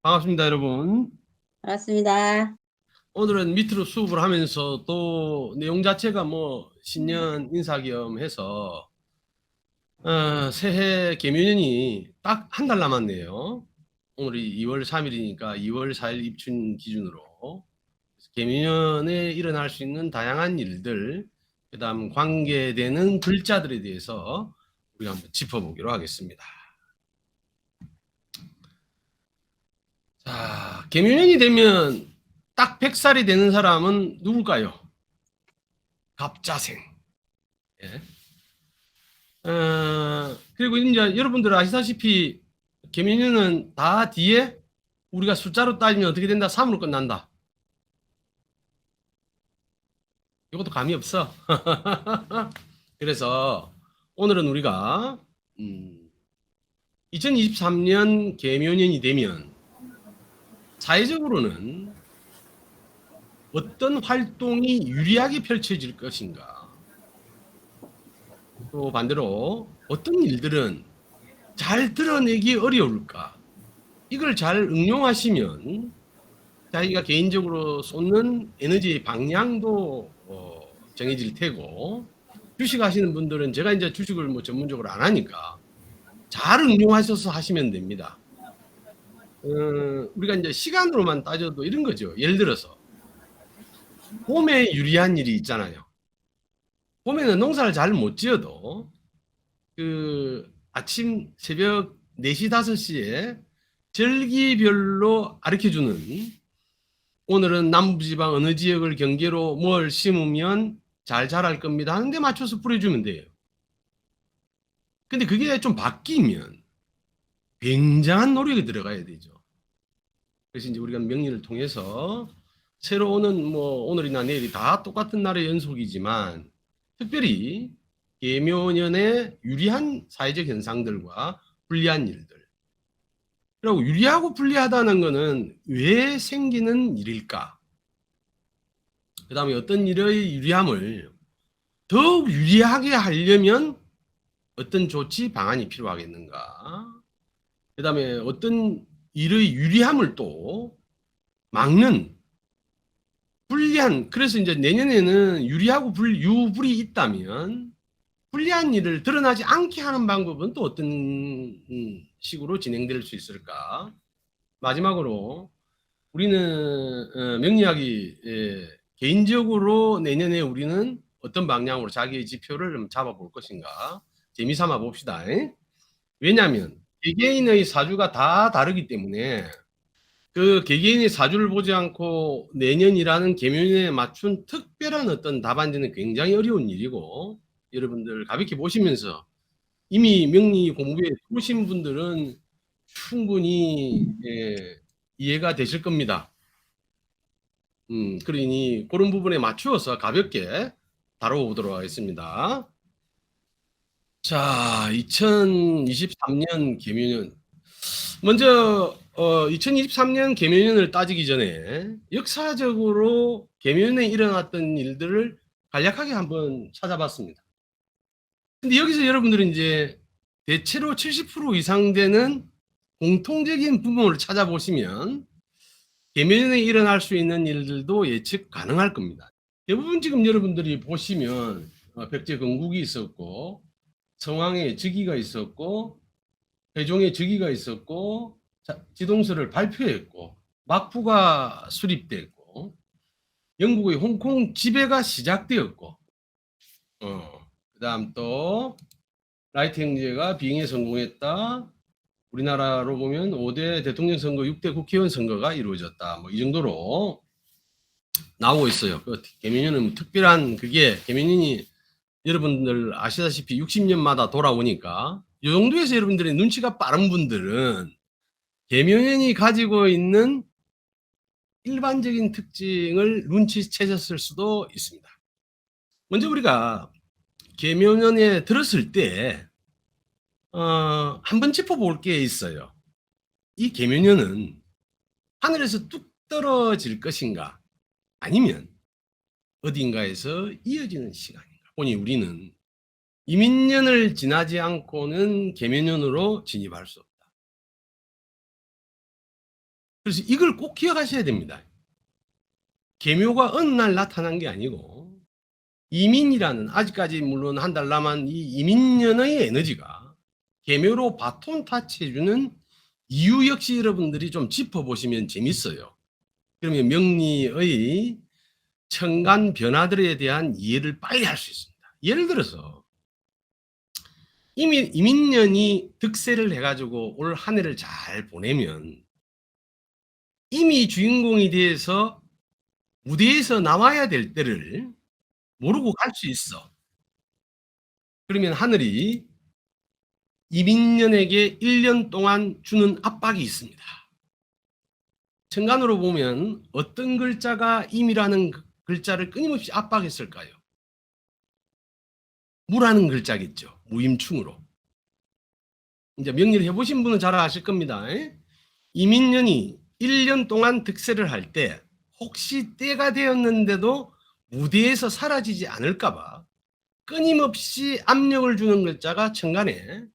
반갑습니다, 여러분. 반갑습니다. 오늘은 밑으로 수업을 하면서 또 내용 자체가 뭐 신년 인사 겸 해서 새해 개묘년이 딱 한 달 남았네요. 오늘이 2월 3일이니까 2월 4일 입춘 기준으로 개묘년에 일어날 수 있는 다양한 일들, 그다음 관계되는 글자들에 대해서 우리가 한번 짚어보기로 하겠습니다. 자, 개묘년이 되면 딱 100살이 되는 사람은 누굴까요? 갑자생. 예. 그리고 이제 여러분들 아시다시피 개묘년은 다 뒤에 우리가 숫자로 따지면 어떻게 된다? 3으로 끝난다. 이것도 감이 없어. 그래서 오늘은 우리가 2023년 개묘년이 되면 사회적으로는 어떤 활동이 유리하게 펼쳐질 것인가, 또 반대로 어떤 일들은 잘 드러내기 어려울까, 이걸 잘 응용하시면 자기가 개인적으로 쏟는 에너지의 방향도 정해질 테고, 주식 하시는 분들은 제가 이제 주식을 뭐 전문적으로 안 하니까 잘 응용하셔서 하시면 됩니다. 우리가 이제 시간으로만 따져도 이런 거죠. 예를 들어서 봄에 유리한 일이 있잖아요. 봄에는 농사를 잘 못 지어도 그 아침 새벽 4시 5시에 절기별로 가르쳐주는, 오늘은 남부지방 어느 지역을 경계로 뭘 심으면 잘 자랄 겁니다 하는데 맞춰서 뿌려주면 돼요. 근데 그게 좀 바뀌면 굉장한 노력이 들어가야 되죠. 그래서 이제 우리가 명리를 통해서 새로 오는 뭐 오늘이나 내일이 다 똑같은 날의 연속이지만 특별히 계묘년의 유리한 사회적 현상들과 불리한 일들, 그리고 유리하고 불리하다는 것은 왜 생기는 일일까? 그 다음에 어떤 일의 유리함을 더욱 유리하게 하려면 어떤 조치 방안이 필요하겠는가? 그 다음에 어떤 일의 유리함을 또 막는 불리한, 그래서 이제 내년에는 유리하고 유불이 있다면 불리한 일을 드러나지 않게 하는 방법은 또 어떤 식으로 진행될 수 있을까? 마지막으로 우리는 명리학이 개인적으로 내년에 우리는 어떤 방향으로 자기의 지표를 잡아볼 것인가 재미삼아 봅시다. 왜냐하면 개개인의 사주가 다 다르기 때문에 그 개개인의 사주를 보지 않고 내년이라는 계명에 맞춘 특별한 어떤 답안지는 굉장히 어려운 일이고, 여러분들 가볍게 보시면서 이미 명리 공부에 해보신 분들은 충분히 이해가 되실 겁니다. 그러니 그런 부분에 맞추어서 가볍게 다뤄보도록 하겠습니다. 자, 2023년 개묘년. 먼저 2023년 개묘년을 따지기 전에 역사적으로 개묘년에 일어났던 일들을 간략하게 한번 찾아봤습니다. 근데 여기서 여러분들은 이제 대체로 70% 이상 되는 공통적인 부분을 찾아보시면 개묘년에 일어날 수 있는 일들도 예측 가능할 겁니다. 대부분 지금 여러분들이 보시면 백제건국이 있었고, 성왕의 즉위가 있었고, 세종의 즉위가 있었고, 지동서를 발표했고, 막부가 수립됐고, 영국의 홍콩 지배가 시작되었고, 그다음 또 라이트 형제가 비행에 성공했다. 우리나라로 보면 5대 대통령 선거, 6대 국회의원 선거가 이루어졌다. 뭐 이 정도로 나오고 있어요. 그 개묘년은 특별한, 그게 개묘년이 여러분들 아시다시피 60년마다 돌아오니까 이 정도에서 여러분들의 눈치가 빠른 분들은 개묘년이 가지고 있는 일반적인 특징을 눈치채셨을 수도 있습니다. 먼저 우리가 개묘년에 들었을 때 한번 짚어볼 게 있어요. 이 개묘년은 하늘에서 뚝 떨어질 것인가, 아니면 어딘가에서 이어지는 시간인가. 보니 우리는 이민년을 지나지 않고는 개묘년으로 진입할 수 없다. 그래서 이걸 꼭 기억하셔야 됩니다. 계묘가 어느 날 나타난 게 아니고 이민이라는 아직까지 물론 한 달 남은 이 이민년의 에너지가 계묘로 바톤 타치해주는 이유 역시 여러분들이 좀 짚어보시면 재밌어요. 그러면 명리의 천간 변화들에 대한 이해를 빨리 할 수 있습니다. 예를 들어서 이미 이민년이 득세를 해가지고 올 한 해를 잘 보내면 이미 주인공이 돼서 무대에서 나와야 될 때를 모르고 갈 수 있어. 그러면 하늘이 이민년에게 1년 동안 주는 압박이 있습니다. 천간으로 보면 어떤 글자가 임이라는 글자를 끊임없이 압박했을까요? 무라는 글자겠죠. 무임충으로. 이제 명리를 해보신 분은 잘 아실 겁니다. 이민년이 1년 동안 득세를 할 때 혹시 때가 되었는데도 무대에서 사라지지 않을까봐 끊임없이 압력을 주는 글자가 천간에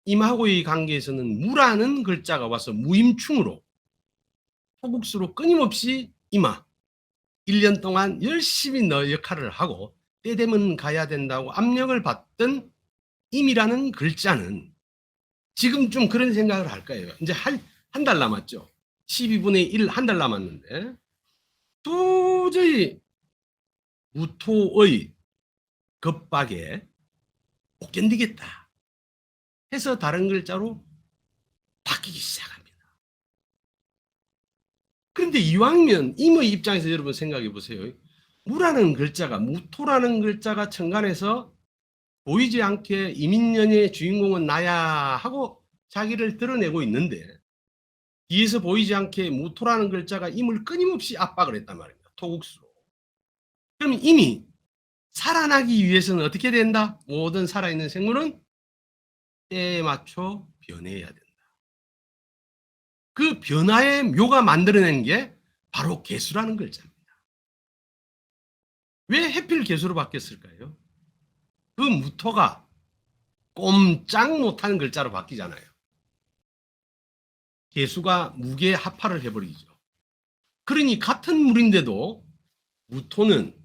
임하고의 관계에서는 무라는 글자가 와서 무임충으로 토국수로 끊임없이 임하 1년 동안 열심히 너 역할을 하고 때 되면 가야 된다고 압력을 받던 임이라는 글자는 지금 좀 그런 생각을 할 거예요. 이제 한 달 남았죠. 12분의 1 한 달 남았는데 도저히 무토의 겁박에 못 견디겠다 해서 다른 글자로 바뀌기 시작합니다. 그런데 이왕이면 임의 입장에서 여러분 생각해 보세요. 무라는 글자가 무토라는 글자가 천간에서 보이지 않게 이민년의 주인공은 나야 하고 자기를 드러내고 있는데 뒤에서 보이지 않게 무토라는 글자가 임을 끊임없이 압박을 했단 말입니다. 토국수로. 그럼 임이 살아나기 위해서는 어떻게 된다? 모든 살아있는 생물은 때에 맞춰 변해야 된다. 그 변화의 묘가 만들어낸 게 바로 개수라는 글자입니다. 왜 해필 개수로 바뀌었을까요? 그 무토가 꼼짝 못하는 글자로 바뀌잖아요. 개수가 무게 합파를 해버리죠. 그러니 같은 물인데도 무토는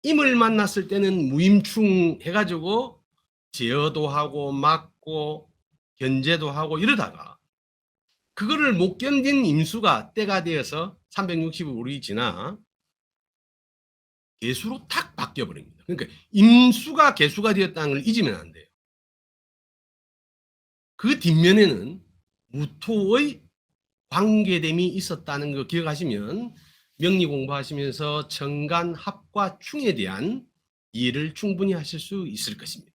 임을 만났을 때는 무임충 해가지고 제어도 하고 막고 견제도 하고 이러다가 그거를 못 견딘 임수가 때가 되어서 365일이 지나 개수로 탁 바뀌어버립니다. 그러니까 임수가 개수가 되었다는 걸 잊으면 안 돼요. 그 뒷면에는 무토의 관계됨이 있었다는 거 기억하시면 명리 공부하시면서 정간, 합과 충에 대한 이해를 충분히 하실 수 있을 것입니다.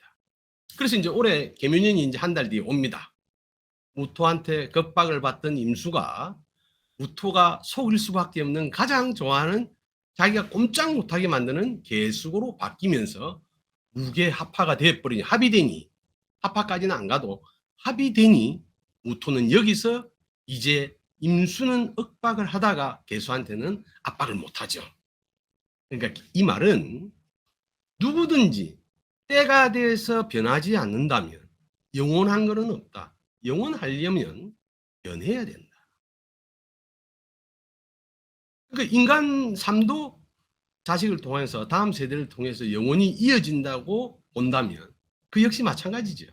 그래서 이제 올해 계묘년이 이제 한 달 뒤에 옵니다. 무토한테 겁박을 받던 임수가 무토가 속일 수밖에 없는 가장 좋아하는 자기가 꼼짝 못하게 만드는 개수로 바뀌면서 무게합파가 되어버리니 합이 되니 합파까지는 안 가도 합이 되니 무토는 여기서 이제 임수는 억박을 하다가 개수한테는 압박을 못하죠. 그러니까 이 말은 누구든지 때가 돼서 변하지 않는다면 영원한 것은 없다. 영원하려면 변해야 된다. 그러니까 인간 삶도 자식을 통해서 다음 세대를 통해서 영원히 이어진다고 본다면 그 역시 마찬가지죠.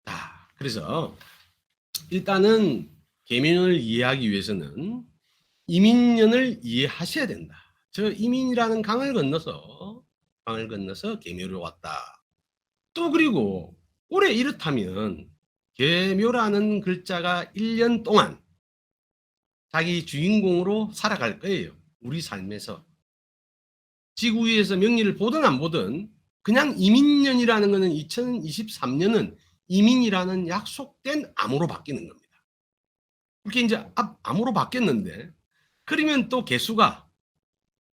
자, 그래서 일단은 계민을 이해하기 위해서는 이민년을 이해하셔야 된다. 저 이민이라는 강을 건너서 계묘로 왔다. 또 그리고 올해 이렇다면 계묘라는 글자가 1년 동안 자기 주인공으로 살아갈 거예요. 우리 삶에서. 지구 위에서 명리를 보든 안 보든 그냥 이민년이라는 것은 2023년은 이민이라는 약속된 암호로 바뀌는 겁니다. 그렇게 이제 암호로 바뀌었는데 그러면 또 개수가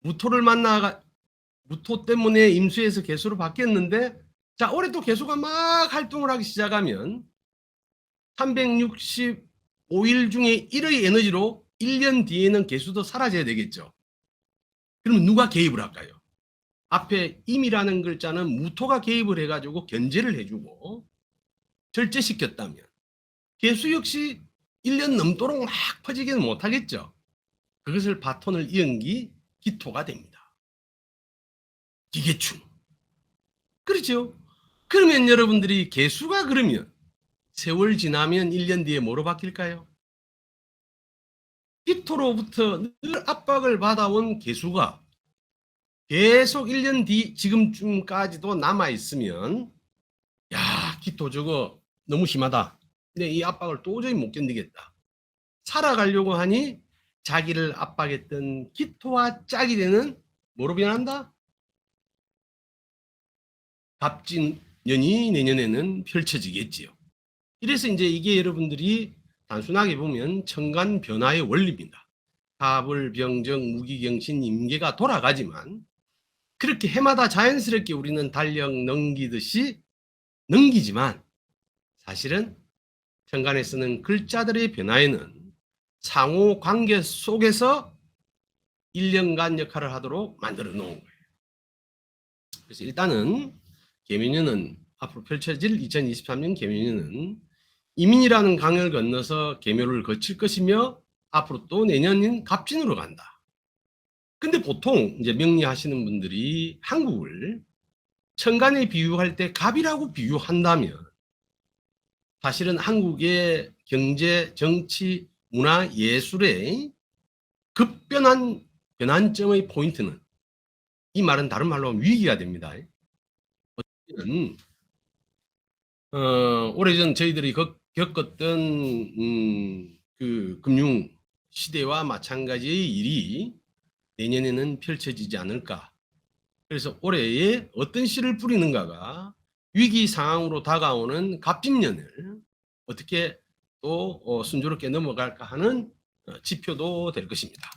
무토를 만나가 무토 때문에 임수에서 개수로 바뀌었는데 자 올해 또 개수가 막 활동을 하기 시작하면 365일 중에 1의 에너지로 1년 뒤에는 개수도 사라져야 되겠죠. 그러면 누가 개입을 할까요? 앞에 임이라는 글자는 무토가 개입을 해가지고 견제를 해주고 절제시켰다면 개수 역시 1년 넘도록 막 퍼지기는 못하겠죠. 그것을 바톤을 이은 게 기토가 됩니다. 기계충. 그렇죠. 그러면 여러분들이 개수가 그러면 세월 지나면 1년 뒤에 뭐로 바뀔까요? 기토로부터 늘 압박을 받아온 개수가 계속 1년 뒤 지금쯤까지도 남아있으면 야, 기토 저거 너무 심하다. 근데 이 압박을 도저히 못 견디겠다. 살아가려고 하니 자기를 압박했던 기토와 짝이 되는 뭐로 변한다? 갑진년이 내년에는 펼쳐지겠지요. 이래서 이제 이게 여러분들이 단순하게 보면 천간 변화의 원리입니다. 갑을 병정 무기경신 임계가 돌아가지만 그렇게 해마다 자연스럽게 우리는 달력 넘기듯이 넘기지만 사실은 천간에 쓰는 글자들의 변화에는 상호 관계 속에서 1년간 역할을 하도록 만들어 놓은 거예요. 그래서 일단은 계묘년은 앞으로 펼쳐질 2023년 계묘년은 이민이라는 강을 건너서 계묘를 거칠 것이며 앞으로 또 내년인 갑진으로 간다. 근데 보통 이제 명리하시는 분들이 한국을 천간에 비유할 때 갑이라고 비유한다면 사실은 한국의 경제, 정치, 문화, 예술의 급변한 변환점의 포인트는 이 말은 다른 말로 하면 위기가 됩니다. 오래전 저희들이 겪었던 그 금융 시대와 마찬가지의 일이 내년에는 펼쳐지지 않을까. 그래서 올해에 어떤 씨를 뿌리는가가 위기 상황으로 다가오는 갑진년을 어떻게 또 순조롭게 넘어갈까 하는 지표도 될 것입니다.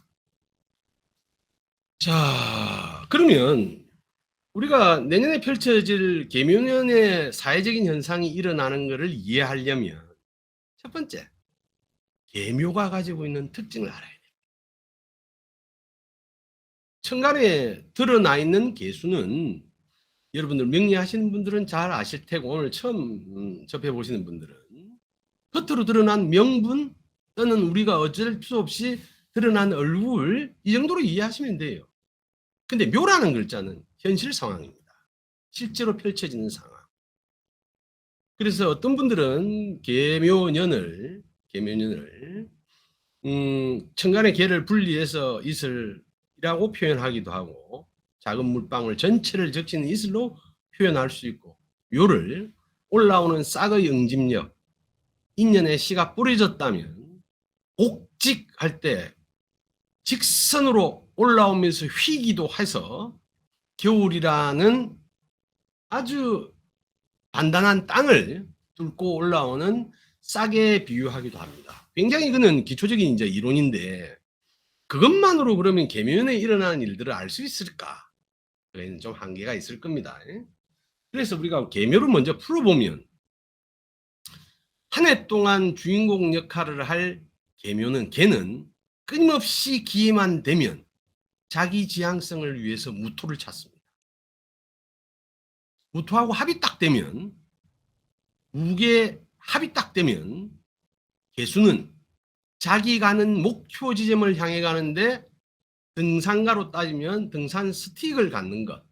자, 그러면 우리가 내년에 펼쳐질 계묘년의 사회적인 현상이 일어나는 것을 이해하려면 첫 번째, 계묘가 가지고 있는 특징을 알아야 돼요. 천간에 드러나 있는 계수는 여러분들 명리하시는 분들은 잘 아실 테고 오늘 처음 접해보시는 분들은 겉으로 드러난 명분 또는 우리가 어쩔 수 없이 드러난 얼굴 이 정도로 이해하시면 돼요. 근데 묘라는 글자는 현실 상황입니다. 실제로 펼쳐지는 상황. 그래서 어떤 분들은 계묘년을 천간의 계를 분리해서 이슬이라고 표현하기도 하고 작은 물방울 전체를 적시는 이슬로 표현할 수 있고 묘를 올라오는 싹의 응집력 인연의 씨가 뿌려졌다면 복직할 때 직선으로 올라오면서 휘기도 해서 겨울이라는 아주 단단한 땅을 뚫고 올라오는 싹에 비유하기도 합니다. 굉장히 그는 기초적인 이제 이론인데 그것만으로 그러면 계묘년에 일어나는 일들을 알 수 있을까? 그에는 좀 한계가 있을 겁니다. 그래서 우리가 계묘를 먼저 풀어보면 한 해 동안 주인공 역할을 할 계묘는 개는 끊임없이 기회만 되면 자기 지향성을 위해서 무토를 찾습니다. 무토하고 합이 딱 되면 무게 합이 딱 되면 개수는 자기 가는 목표 지점을 향해 가는데 등산가로 따지면 등산 스틱을 갖는 것.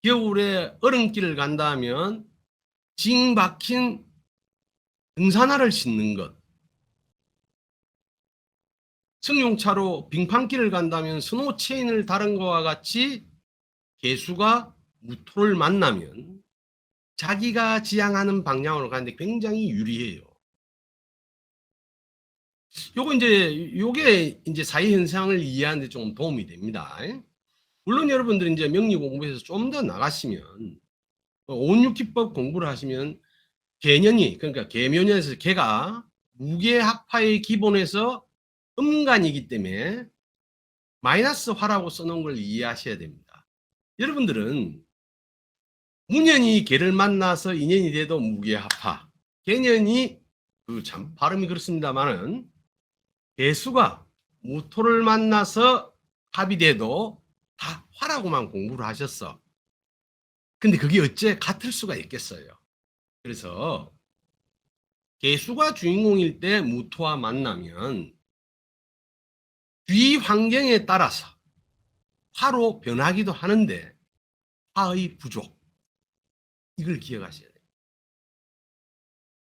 겨울에 얼음길을 간다 하면 징 박힌 등산화를 신는 것. 승용차로 빙판길을 간다면 스노우 체인을 다른 것과 같이 개수가 무토를 만나면 자기가 지향하는 방향으로 가는데 굉장히 유리해요. 요게 이제 사회 현상을 이해하는데 좀 도움이 됩니다. 물론 여러분들이 이제 명리 공부에서 좀 더 나가시면 온육기법 공부를 하시면 개년이 그러니까 계묘년에서 개가 무게합파의 기본에서 음간이기 때문에 마이너스 화라고 써놓은 걸 이해하셔야 됩니다. 여러분들은 무년이 개를 만나서 인연이 돼도 무게합파 개년이 참 발음이 그렇습니다만은 개수가 무토를 만나서 합이 돼도 다 화라고만 공부를 하셨어. 근데 그게 어째 같을 수가 있겠어요. 그래서 개수가 주인공일 때 무토와 만나면 주위 환경에 따라서 화로 변하기도 하는데 화의 부족, 이걸 기억하셔야 돼요.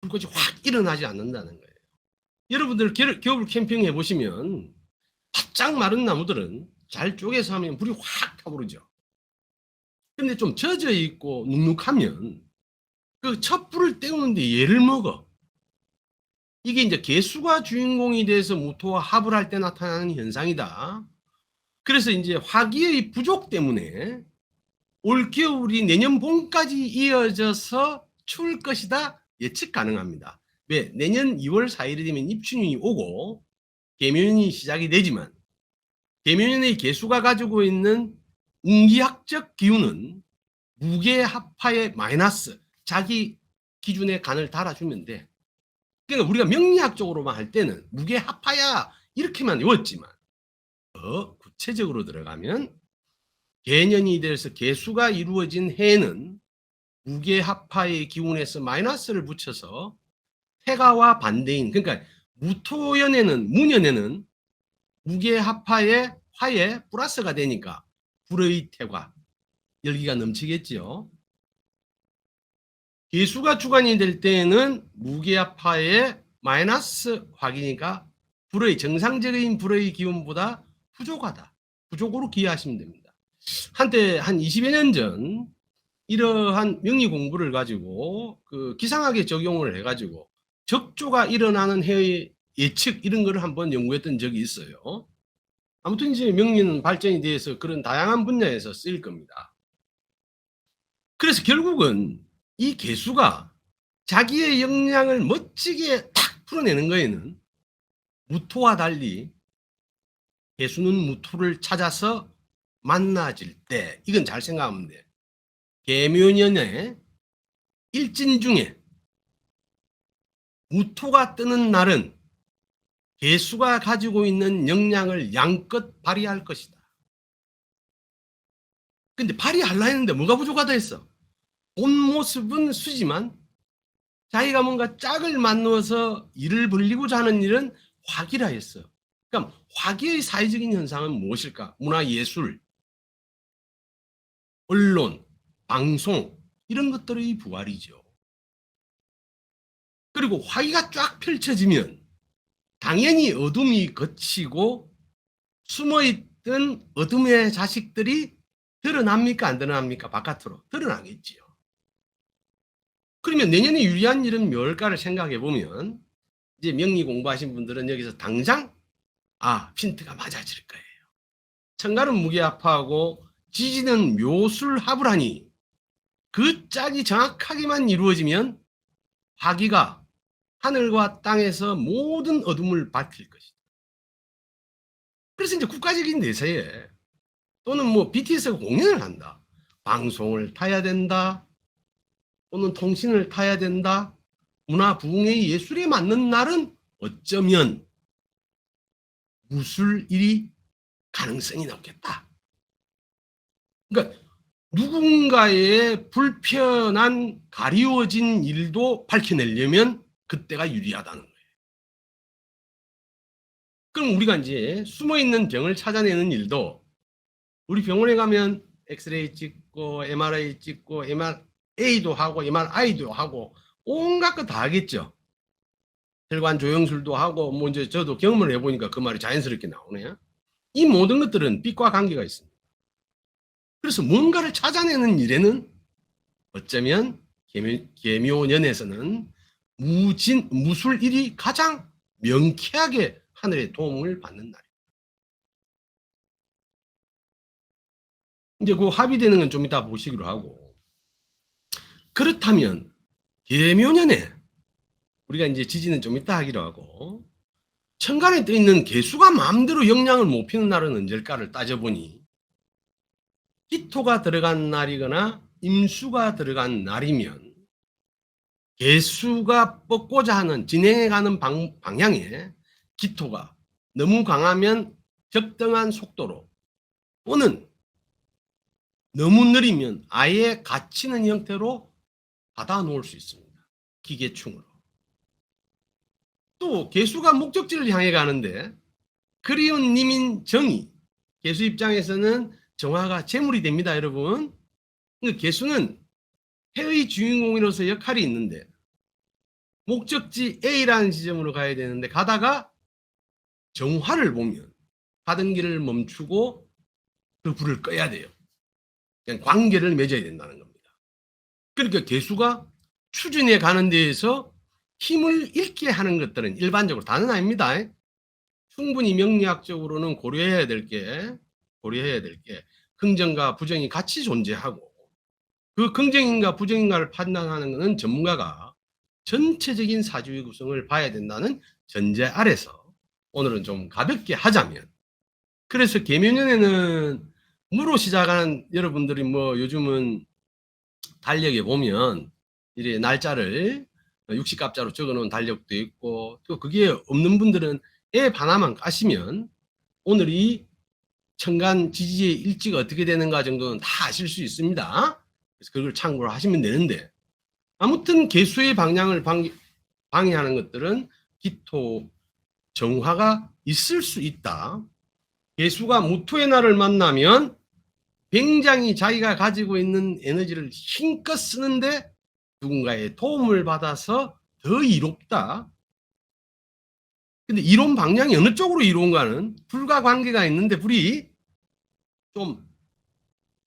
불꽃이 확 일어나지 않는다는 거예요. 여러분들 겨울 캠핑 해보시면 바짝 마른 나무들은 잘 쪼개서 하면 불이 확 타오르죠. 근데 좀 젖어 있고 눅눅하면 그 첩불을 때우는데 얘를 먹어. 이게 이제 개수가 주인공이 돼서 무토와 합을 할 때 나타나는 현상이다. 그래서 이제 화기의 부족 때문에 올겨울이 내년 봄까지 이어져서 추울 것이다 예측 가능합니다. 왜? 내년 2월 4일이 되면 입춘이 오고 계묘년이 시작이 되지만 계묘년의 개수가 가지고 있는 운기학적 기운은 무게합파의 마이너스, 자기 기준의 간을 달아주면 돼. 그러니까 우리가 명리학적으로만 할 때는 무게합파야 이렇게만 외웠지만 더 구체적으로 들어가면 개년이 돼서 개수가 이루어진 해는 무게합파의 기운에서 마이너스를 붙여서 태가와 반대인, 그러니까 무토연에는 무년에는 무게합파의 화에 플러스가 되니까 불의 태가, 열기가 넘치겠지요. 개수가 주관이 될 때에는 무게합파의 마이너스 화기니까 불의, 정상적인 불의 기운보다 부족하다. 부족으로 기하시면 됩니다. 한때 한 20여 년 전 이러한 명리 공부를 가지고 그 기상학에 적용을 해가지고 적조가 일어나는 해의 예측 이런 거를 한번 연구했던 적이 있어요. 아무튼 이제 명리는 발전이 돼서 그런 다양한 분야에서 쓰일 겁니다. 그래서 결국은 이 개수가 자기의 역량을 멋지게 탁 풀어내는 거에는 무토와 달리 개수는 무토를 찾아서 만나질 때, 이건 잘 생각하면 돼. 계묘년의 일진 중에 무토가 뜨는 날은 개수가 가지고 있는 역량을 양껏 발휘할 것이다. 근데 발휘하려 했는데 뭐가 부족하다 했어? 본 모습은 수지만 자기가 뭔가 짝을 만들어서 일을 벌리고자 하는 일은 화기라 했어. 그럼 화기의 사회적인 현상은 무엇일까? 문화예술, 언론, 방송 이런 것들의 부활이죠. 그리고 화기가 쫙 펼쳐지면 당연히 어둠이 걷히고 숨어있던 어둠의 자식들이 드러납니까? 안 드러납니까? 바깥으로 드러나겠지요. 그러면 내년에 유리한 일은 뭘까를 생각해 보면 이제 명리 공부하신 분들은 여기서 당장 핀트가 맞아질 거예요. 천간은 무게합하고 지지는 묘술합을 하니 그 짝이 정확하게만 이루어지면 화기가 하늘과 땅에서 모든 어둠을 밝힐 것이다. 그래서 이제 국가적인 대세에 또는 뭐 BTS가 공연을 한다. 방송을 타야 된다. 또는 통신을 타야 된다. 문화 부흥의 예술에 맞는 날은 어쩌면 무술일이 가능성이 높겠다. 그러니까 누군가의 불편한 가리워진 일도 밝혀내려면 그때가 유리하다는 거예요. 그럼 우리가 이제 숨어있는 병을 찾아내는 일도 우리 병원에 가면 엑스레이 찍고 MRI 찍고 MRA도 하고 MRI도 하고 온갖 거 다 하겠죠. 혈관 조영술도 하고 뭐 이제 저도 경험을 해보니까 그 말이 자연스럽게 나오네요. 이 모든 것들은 빛과 관계가 있습니다. 그래서 뭔가를 찾아내는 일에는 어쩌면 계묘년에서는 무술일이 가장 명쾌하게 하늘의 도움을 받는 날입니다. 이제 그 합의되는 건 좀 이따 보시기로 하고, 그렇다면 계묘년에 우리가 이제 지지는 좀 이따 하기로 하고, 천간에 떠 있는 개수가 마음대로 역량을 못 피는 날은 언제일까를 따져보니 기토가 들어간 날이거나 임수가 들어간 날이면 개수가 뻗고자 하는 진행해가는 방향에 기토가 너무 강하면 적당한 속도로 또는 너무 느리면 아예 갇히는 형태로 받아 놓을 수 있습니다. 기계충으로. 또 개수가 목적지를 향해 가는데 그리운 님인 정이, 개수 입장에서는 정화가 재물이 됩니다, 여러분. 그러니까 개수는 해의 주인공으로서 역할이 있는데 목적지 A라는 지점으로 가야 되는데 가다가 정화를 보면 가던 길을 멈추고 그 불을 꺼야 돼요. 그냥 관계를 맺어야 된다는 겁니다. 그러니까 개수가 추진해 가는 데에서 힘을 잃게 하는 것들은 일반적으로 다는 아닙니다. 충분히 명리학적으로는 고려해야 될 게 긍정과 부정이 같이 존재하고 그 긍정인가 부정인가를 판단하는 것은 전문가가 전체적인 사주의 구성을 봐야 된다는 전제 아래서 오늘은 좀 가볍게 하자면, 그래서 계묘년에는 무로 시작하는 여러분들이 뭐 요즘은 달력에 보면 이래 날짜를 육식갑자로 적어놓은 달력도 있고, 또 그게 없는 분들은 앱 하나만 까시면 오늘이 천간 지지의 일지가 어떻게 되는가 정도는 다 아실 수 있습니다. 그래서 그걸 참고를 하시면 되는데, 아무튼 개수의 방향을 방해하는 것들은 기토 정화가 있을 수 있다. 개수가 무토의 날을 만나면 굉장히 자기가 가지고 있는 에너지를 힘껏 쓰는데 누군가의 도움을 받아서 더 이롭다. 근데 이론 방향이 어느 쪽으로 이로운가는 불과 관계가 있는데 불이 좀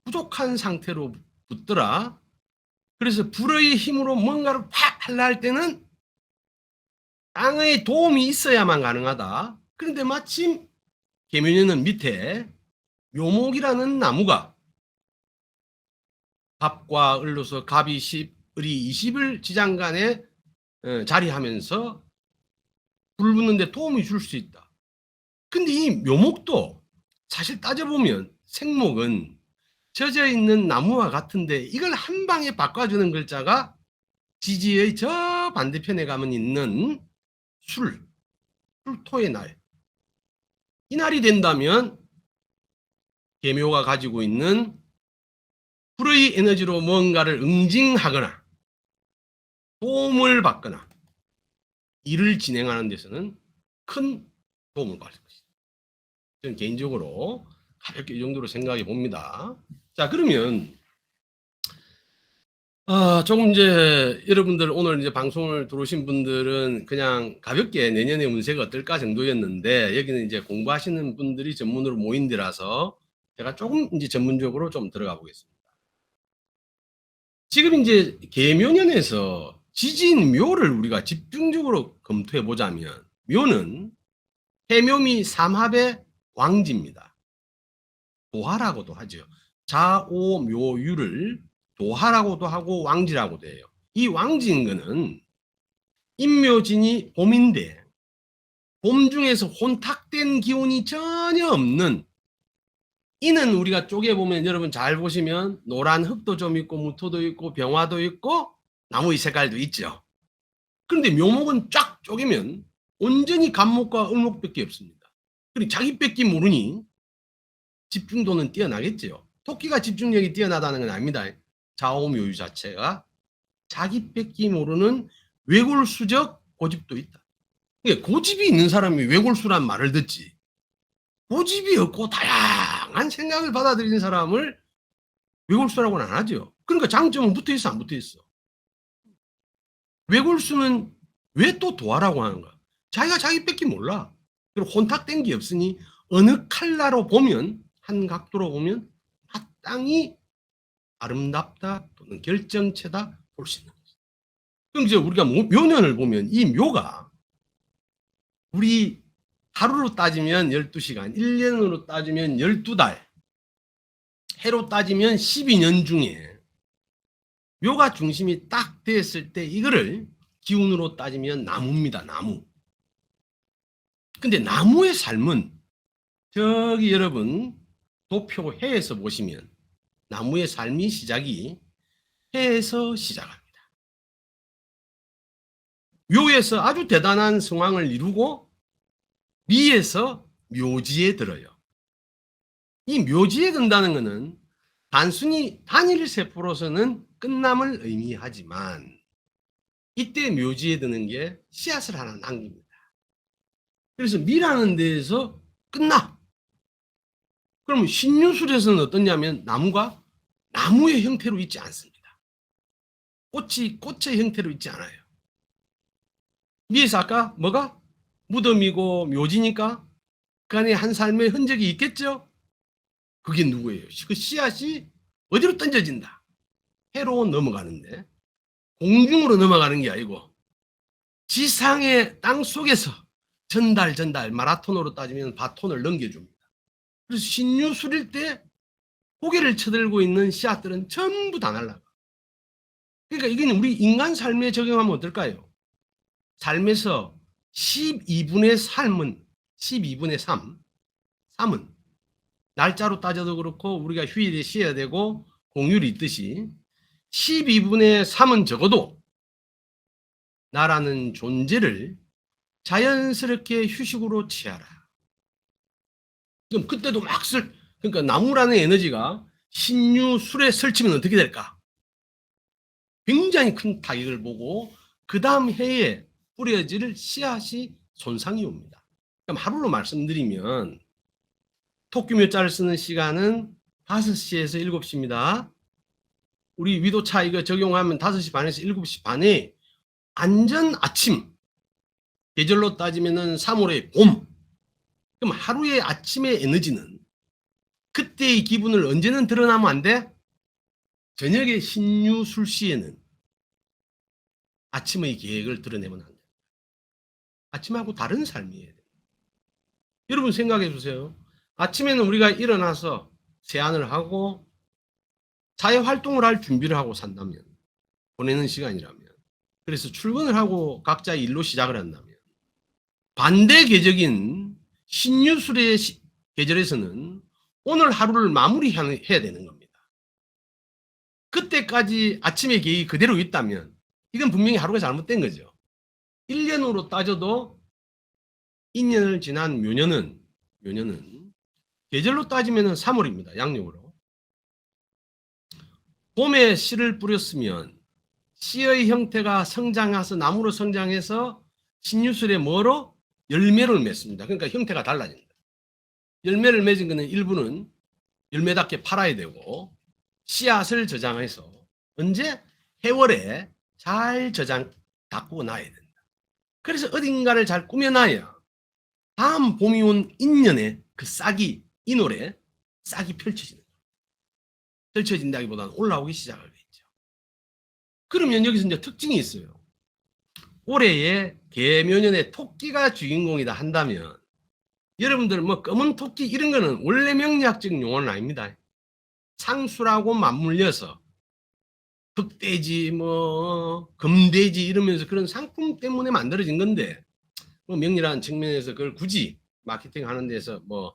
부족한 상태로 붙더라. 그래서 불의 힘으로 뭔가를 팍 하려 할 때는 땅의 도움이 있어야만 가능하다. 그런데 마침 계면에는 밑에 묘목이라는 나무가 갑과 을로서 갑이 10, 을이 20을 지장간에 자리하면서 불 붙는데 도움이 줄 수 있다. 근데 이 묘목도 사실 따져보면 생목은 젖어 있는 나무와 같은데 이걸 한 방에 바꿔주는 글자가 지지의 저 반대편에 가면 있는 술토의 날. 이 날이 된다면 계묘가 가지고 있는 불의 에너지로 뭔가를 응징하거나 도움을 받거나 일을 진행하는 데서는 큰 도움을 받을 것이다. 저는 개인적으로 가볍게 이 정도로 생각해 봅니다. 자, 그러면 조금 이제 여러분들 오늘 이제 방송을 들어오신 분들은 그냥 가볍게 내년의 운세가 어떨까 정도였는데, 여기는 이제 공부하시는 분들이 전문으로 모인 데라서 제가 조금 이제 전문적으로 좀 들어가 보겠습니다. 지금 이제 계묘년에서 지진 묘를 우리가 집중적으로 검토해 보자면, 묘는 해묘미 삼합의 왕지입니다. 도화라고도 하죠. 좌오묘유를 도화라고도 하고 왕지라고도 해요. 이 왕지인 거는 인묘진이 봄인데 봄 중에서 혼탁된 기운이 전혀 없는, 이는 우리가 쪼개보면 여러분 잘 보시면 노란 흙도 좀 있고 무토도 있고 병화도 있고 나무의 색깔도 있죠. 그런데 묘목은 쫙 쪼개면 온전히 갑목과 을목밖에 없습니다. 그리고 자기 뺏기 모르니 집중도는 뛰어나겠죠. 토끼가 집중력이 뛰어나다는 건 아닙니다. 좌오묘유 자체가 자기 뺏기 모르는 외골수적 고집도 있다. 그러니까 고집이 있는 사람이 외골수란 말을 듣지, 고집이 없고 다양한 생각을 받아들이는 사람을 외골수라고는 안 하죠. 그러니까 장점은 붙어 있어, 안 붙어 있어? 외골수는 왜 또 도화라고 하는가? 자기가 자기 뺏기 몰라. 그리고 혼탁된 게 없으니 어느 칼라로 보면, 한 각도로 보면 마땅히 아름답다 또는 결정체다 볼 수 있는 거죠. 그럼 이제 우리가 묘년을 보면 이 묘가 우리 하루로 따지면 12시간, 1년으로 따지면 12달, 해로 따지면 12년 중에 묘가 중심이 딱 됐을 때 이거를 기운으로 따지면 나무입니다. 나무. 근데 나무의 삶은 저기 여러분 도표 해에서 보시면 나무의 삶이 시작이 해에서 시작합니다. 묘에서 아주 대단한 성황을 이루고 미에서 묘지에 들어요. 이 묘지에 든다는 것은 단순히 단일 세포로서는 끝남을 의미하지만 이때 묘지에 드는 게 씨앗을 하나 남깁니다. 그래서 미라는 데에서 끝나. 그러면 신유술에서는 어떠냐면 나무가 나무의 형태로 있지 않습니다. 꽃이 꽃의 형태로 있지 않아요. 위에서 아까 뭐가? 무덤이고 묘지니까 그 안에 한 삶의 흔적이 있겠죠? 그게 누구예요? 그 씨앗이 어디로 던져진다? 해로 넘어가는데 공중으로 넘어가는 게 아니고 지상의 땅 속에서 전달 마라톤으로 따지면 바톤을 넘겨줍니다. 그래서 신유술일 때 고개를 쳐들고 있는 씨앗들은 전부 다 날아가. 그러니까 이건 우리 인간 삶에 적용하면 어떨까요? 삶에서 12분의 3은 날짜로 따져도 그렇고 우리가 휴일에 쉬어야 되고 공휴일이 있듯이 12분의 3은 적어도 나라는 존재를 자연스럽게 휴식으로 취하라. 그럼 그때도 그러니까 나무라는 에너지가 신유술에 설치면 어떻게 될까? 굉장히 큰 타격을 보고 그 다음 해에 뿌려질 씨앗이 손상이 옵니다. 그럼 하루로 말씀드리면 토끼 묘자를 쓰는 시간은 5시에서 7시입니다. 우리 위도차 이거 적용하면 5시 반에서 7시 반에 완전 아침, 계절로 따지면은 3월의 봄. 그럼 하루의 아침의 에너지는 그때의 기분을 언제는 드러나면 안 돼? 저녁에 신유술 시에는 아침의 계획을 드러내면 안 돼. 아침하고 다른 삶이에요. 여러분 생각해 보세요. 아침에는 우리가 일어나서 세안을 하고 사회활동을 할 준비를 하고 산다면, 보내는 시간이라면, 그래서 출근을 하고 각자의 일로 시작을 한다면, 반대 계적인 신유술의 계절에서는 오늘 하루를 마무리해야 되는 겁니다. 그때까지 아침의 계획이 그대로 있다면 이건 분명히 하루가 잘못된 거죠. 1년으로 따져도 2년을 지난 묘년은 계절로 따지면 3월입니다. 양력으로. 봄에 씨를 뿌렸으면 씨의 형태가 성장해서 나무로 성장해서 신유술에 뭐로? 열매를 맺습니다. 그러니까 형태가 달라진다. 열매를 맺은 것은 일부는 열매답게 팔아야 되고 씨앗을 저장해서 언제? 해월에 잘 가꾸어 놔야 된다. 그래서 어딘가를 잘 꾸며놔야 다음 봄이 온 인년에 그 싹이, 인월에 싹이 펼쳐진다기보다는 올라오기 시작하겠죠. 그러면 여기서 이제 특징이 있어요. 올해의 개묘년에 토끼가 주인공이다 한다면 여러분들 뭐 검은 토끼 이런 거는 원래 명리학적 용어는 아닙니다. 상수라고 맞물려서 흑돼지 뭐 금돼지 이러면서 그런 상품 때문에 만들어진 건데 뭐 명리라는 측면에서 그걸 굳이 마케팅 하는 데서 뭐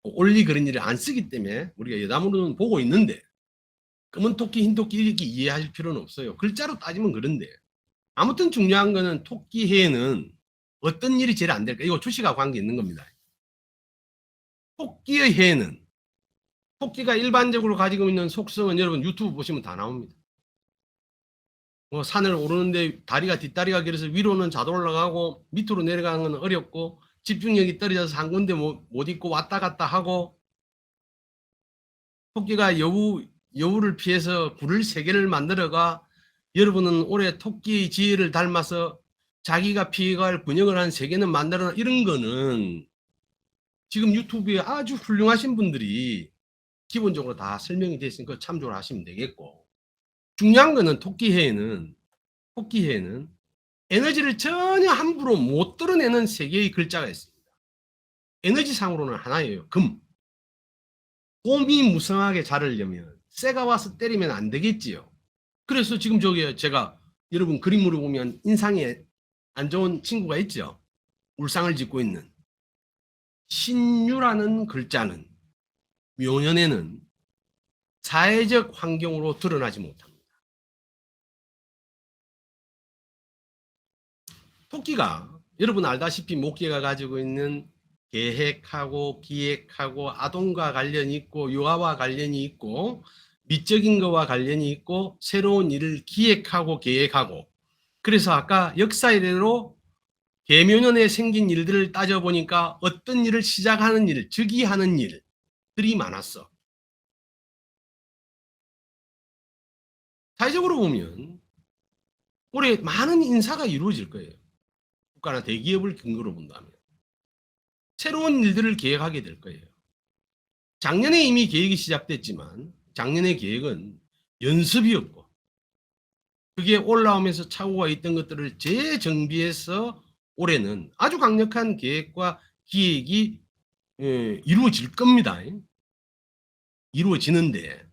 올리 그런 일을 안 쓰기 때문에 우리가 여담으로는 보고 있는데 검은 토끼 흰 토끼 이렇게 이해할 필요는 없어요. 글자로 따지면 그런데 아무튼 중요한 거는 토끼 해에는 어떤 일이 제일 안 될까? 이거 주식하고 관계 있는 겁니다. 토끼의 해에는 토끼가 일반적으로 가지고 있는 속성은 여러분 유튜브 보시면 다 나옵니다. 뭐 산을 오르는데 다리가 뒷다리가 길어서 위로는 잘 올라가고 밑으로 내려가는 건 어렵고 집중력이 떨어져서 한 군데 못 있고 왔다 갔다 하고 토끼가 여우를 피해서 굴을 3개를 만들어가 여러분은 올해 토끼의 지혜를 닮아서 자기가 피해갈 군역을 한 3개는 만들어 이런 거는 지금 유튜브에 아주 훌륭하신 분들이 기본적으로 다 설명이 되어 있으니까 참조를 하시면 되겠고 중요한 거는 토끼해에는 에너지를 전혀 함부로 못 드러내는 3개의 글자가 있습니다. 에너지상으로는 하나예요. 금. 곰이 무성하게 자르려면 새가 와서 때리면 안 되겠지요. 그래서 지금 저기 제가 여러분 그림으로 보면 인상에 안 좋은 친구가 있죠. 울상을 짓고 있는. 신유라는 글자는 묘년에는 사회적 환경으로 드러나지 못합니다. 토끼가 여러분 알다시피 목계가 가지고 있는 계획하고 기획하고 아동과 관련이 있고 유아와 관련이 있고 미적인 것과 관련이 있고 새로운 일을 기획하고 계획하고 그래서 아까 역사이래로 계묘년에 생긴 일들을 따져보니까 어떤 일을 시작하는 일, 즉위하는 일들이 많았어. 사회적으로 보면 올해 많은 인사가 이루어질 거예요. 국가나 대기업을 근거로 본다면. 새로운 일들을 계획하게 될 거예요. 작년에 이미 계획이 시작됐지만 작년의 계획은 연습이었고 그게 올라오면서 착오가 있던 것들을 재정비해서 올해는 아주 강력한 계획과 기획이 이루어질 겁니다. 이루어지는데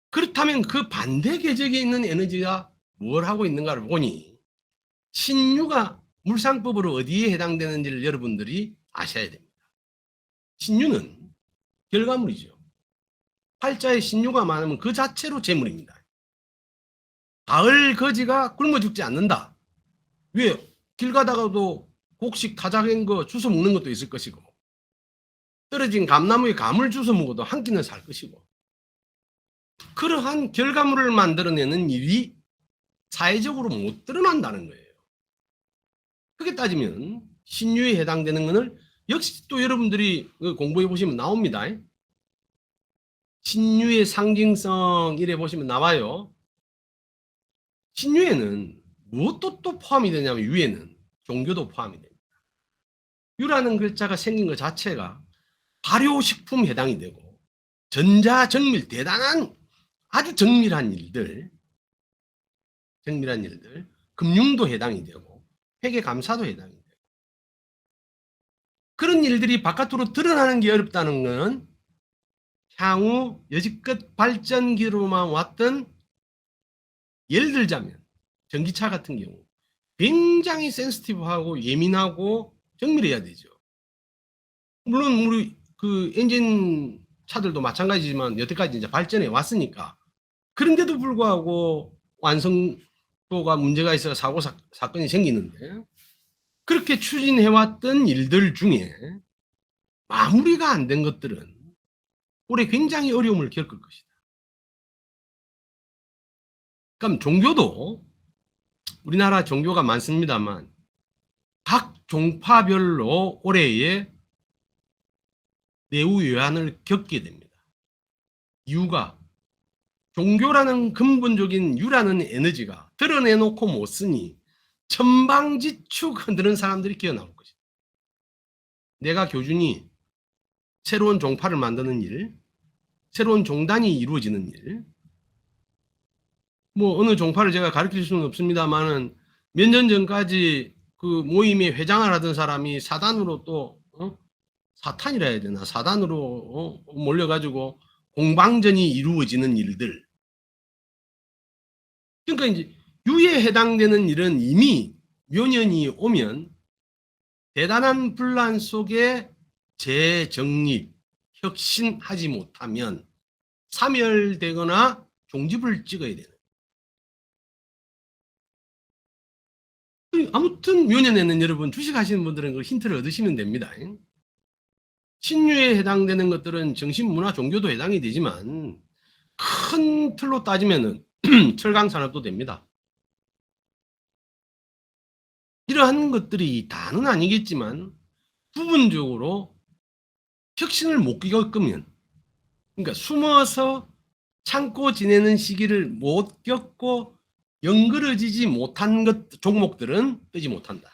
그렇다면 그 반대 궤적에 있는 에너지가 뭘 하고 있는가를 보니 신유가 물상법으로 어디에 해당되는지를 여러분들이 아셔야 됩니다. 신유는 결과물이죠. 팔자에 신유가 많으면 그 자체로 재물입니다. 가을 거지가 굶어 죽지 않는다. 왜? 길 가다가도 곡식 타작한 거 주워 먹는 것도 있을 것이고 떨어진 감나무에 감을 주워 먹어도 한 끼는 살 것이고 그러한 결과물을 만들어내는 일이 사회적으로 못 드러난다는 거예요. 그렇게 따지면 신유에 해당되는 것을 역시 또 여러분들이 공부해 보시면 나옵니다. 신유의 상징성 이래 보시면 나와요. 신유에는 무엇도 또 포함이 되냐면 유에는 종교도 포함이 됩니다. 유라는 글자가 생긴 것 자체가 발효식품 해당이 되고 전자정밀 대단한 아주 정밀한 일들 금융도 해당이 되고 회계감사도 해당이 되고 그런 일들이 바깥으로 드러나는 게 어렵다는 것은 향후 여지껏 발전기로만 왔던 예를 들자면 전기차 같은 경우 굉장히 센시티브하고 예민하고 정밀해야 되죠. 물론 우리 그 엔진 차들도 마찬가지지만 여태까지 이제 발전해 왔으니까 그런데도 불구하고 완성도가 문제가 있어 사고 사건이 생기는데 그렇게 추진해왔던 일들 중에 마무리가 안 된 것들은 올해 굉장히 어려움을 겪을 것이다. 그럼 종교도 우리나라 종교가 많습니다만 각 종파별로 올해에 내후 요한을 겪게 됩니다. 이유가 종교라는 근본적인 유라는 에너지가 드러내놓고 못 쓰니 천방지축 흔드는 사람들이 기어나올 것이다. 내가 교준이 새로운 종파를 만드는 일, 새로운 종단이 이루어지는 일, 뭐 어느 종파를 제가 가르칠 수는 없습니다만은 몇 년 전까지 그 모임에 회장을 하던 사람이 사단으로 또 사탄이라 해야 되나 사단으로 몰려가지고 공방전이 이루어지는 일들. 그러니까 이제 유에 해당되는 일은 이미 묘년이 오면 대단한 분란 속에 재정립, 혁신하지 못하면 사멸되거나 종집을 찍어야 되는. 아무튼 묘년에는 여러분 주식하시는 분들은 그 힌트를 얻으시면 됩니다. 신유에 해당되는 것들은 정신문화 종교도 해당이 되지만 큰 틀로 따지면은 철강산업도 됩니다. 이러한 것들이 다는 아니겠지만 부분적으로 혁신을 못 겪으면 그러니까 숨어서 참고 지내는 시기를 못 겪고 연그러지지 못한 것 종목들은 뜨지 못한다.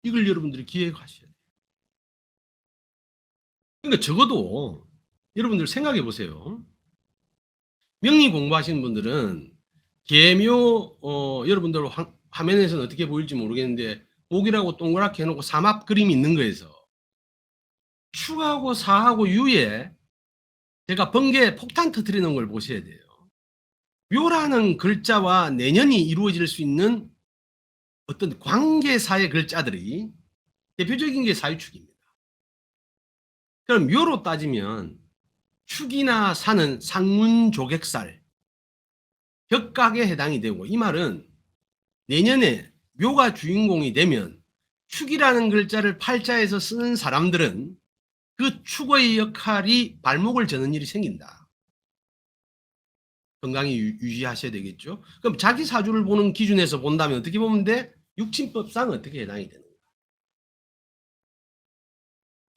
이걸 여러분들이 기획하셔야 돼요. 그러니까 적어도 여러분들 생각해 보세요. 명리 공부하시는 분들은 계묘 여러분들 화면에서는 어떻게 보일지 모르겠는데 목이라고 동그랗게 해놓고 삼합 그림이 있는 거에서 축하고 사하고 유에 제가 번개 폭탄 터뜨리는 걸 보셔야 돼요. 묘라는 글자와 내년이 이루어질 수 있는 어떤 관계사의 글자들이 대표적인 게 사유축입니다. 그럼 묘로 따지면 축이나 사는 상문조객살, 벽각에 해당이 되고 이 말은 내년에 묘가 주인공이 되면 축이라는 글자를 팔자에서 쓰는 사람들은 그 축의 역할이 발목을 저는 일이 생긴다. 건강히 유지하셔야 되겠죠. 그럼 자기 사주를 보는 기준에서 본다면 어떻게 보면 돼? 육친법상 어떻게 해당이 되는 거야?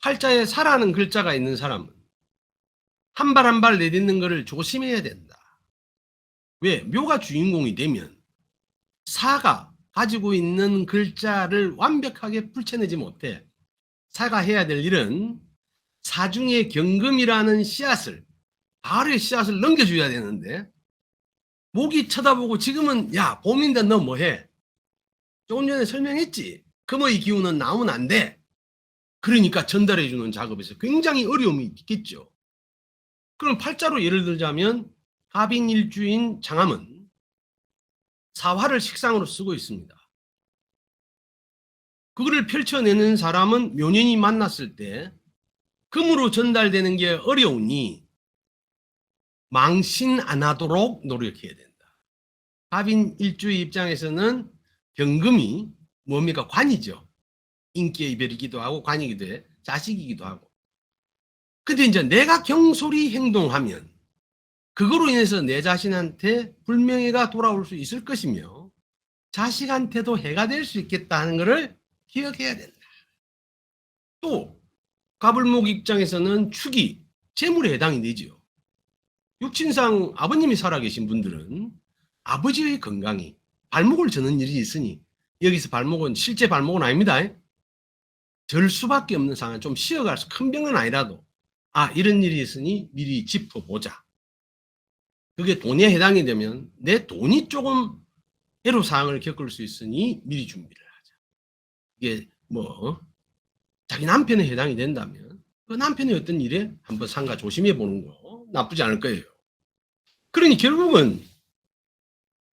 팔자에 사라는 글자가 있는 사람은 한 발 한 발 내딛는 거를 조심해야 된다. 왜? 묘가 주인공이 되면 사가 가지고 있는 글자를 완벽하게 풀쳐내지 못해. 사가 해야 될 일은 사중의 경금이라는 씨앗을, 가을의 씨앗을 넘겨줘야 되는데, 목이 쳐다보고 지금은 야 봄인데 너 뭐해? 조금 전에 설명했지. 금의 기운은 나오면 안 돼. 그러니까 전달해주는 작업에서 굉장히 어려움이 있겠죠. 그럼 팔자로 예를 들자면 합인일주인 장암은 사화를 식상으로 쓰고 있습니다. 그거를 펼쳐내는 사람은 묘년이 만났을 때 금으로 전달되는 게 어려우니 망신 안 하도록 노력해야 된다. 합인일주의 입장에서는 경금이 뭡니까? 관이죠. 인기의 별이기도 하고 관이기도 해. 자식이기도 하고. 근데 이제 내가 경솔히 행동하면 그거로 인해서 내 자신한테 불명예가 돌아올 수 있을 것이며 자식한테도 해가 될 수 있겠다는 것을 기억해야 된다. 또 가불목 입장에서는 축이 재물에 해당이 되죠. 육친상 아버님이 살아계신 분들은 아버지의 건강이 발목을 저는 일이 있으니 여기서 발목은 실제 발목은 아닙니다. 절 수밖에 없는 상황, 좀 쉬어갈 수, 큰 병은 아니라도 이런 일이 있으니 미리 짚어보자. 그게 돈에 해당이 되면 내 돈이 조금 애로사항을 겪을 수 있으니 미리 준비를 하자. 이게 자기 남편에 해당이 된다면 그 남편의 어떤 일에 한번 상가 조심해 보는 거 나쁘지 않을 거예요. 그러니 결국은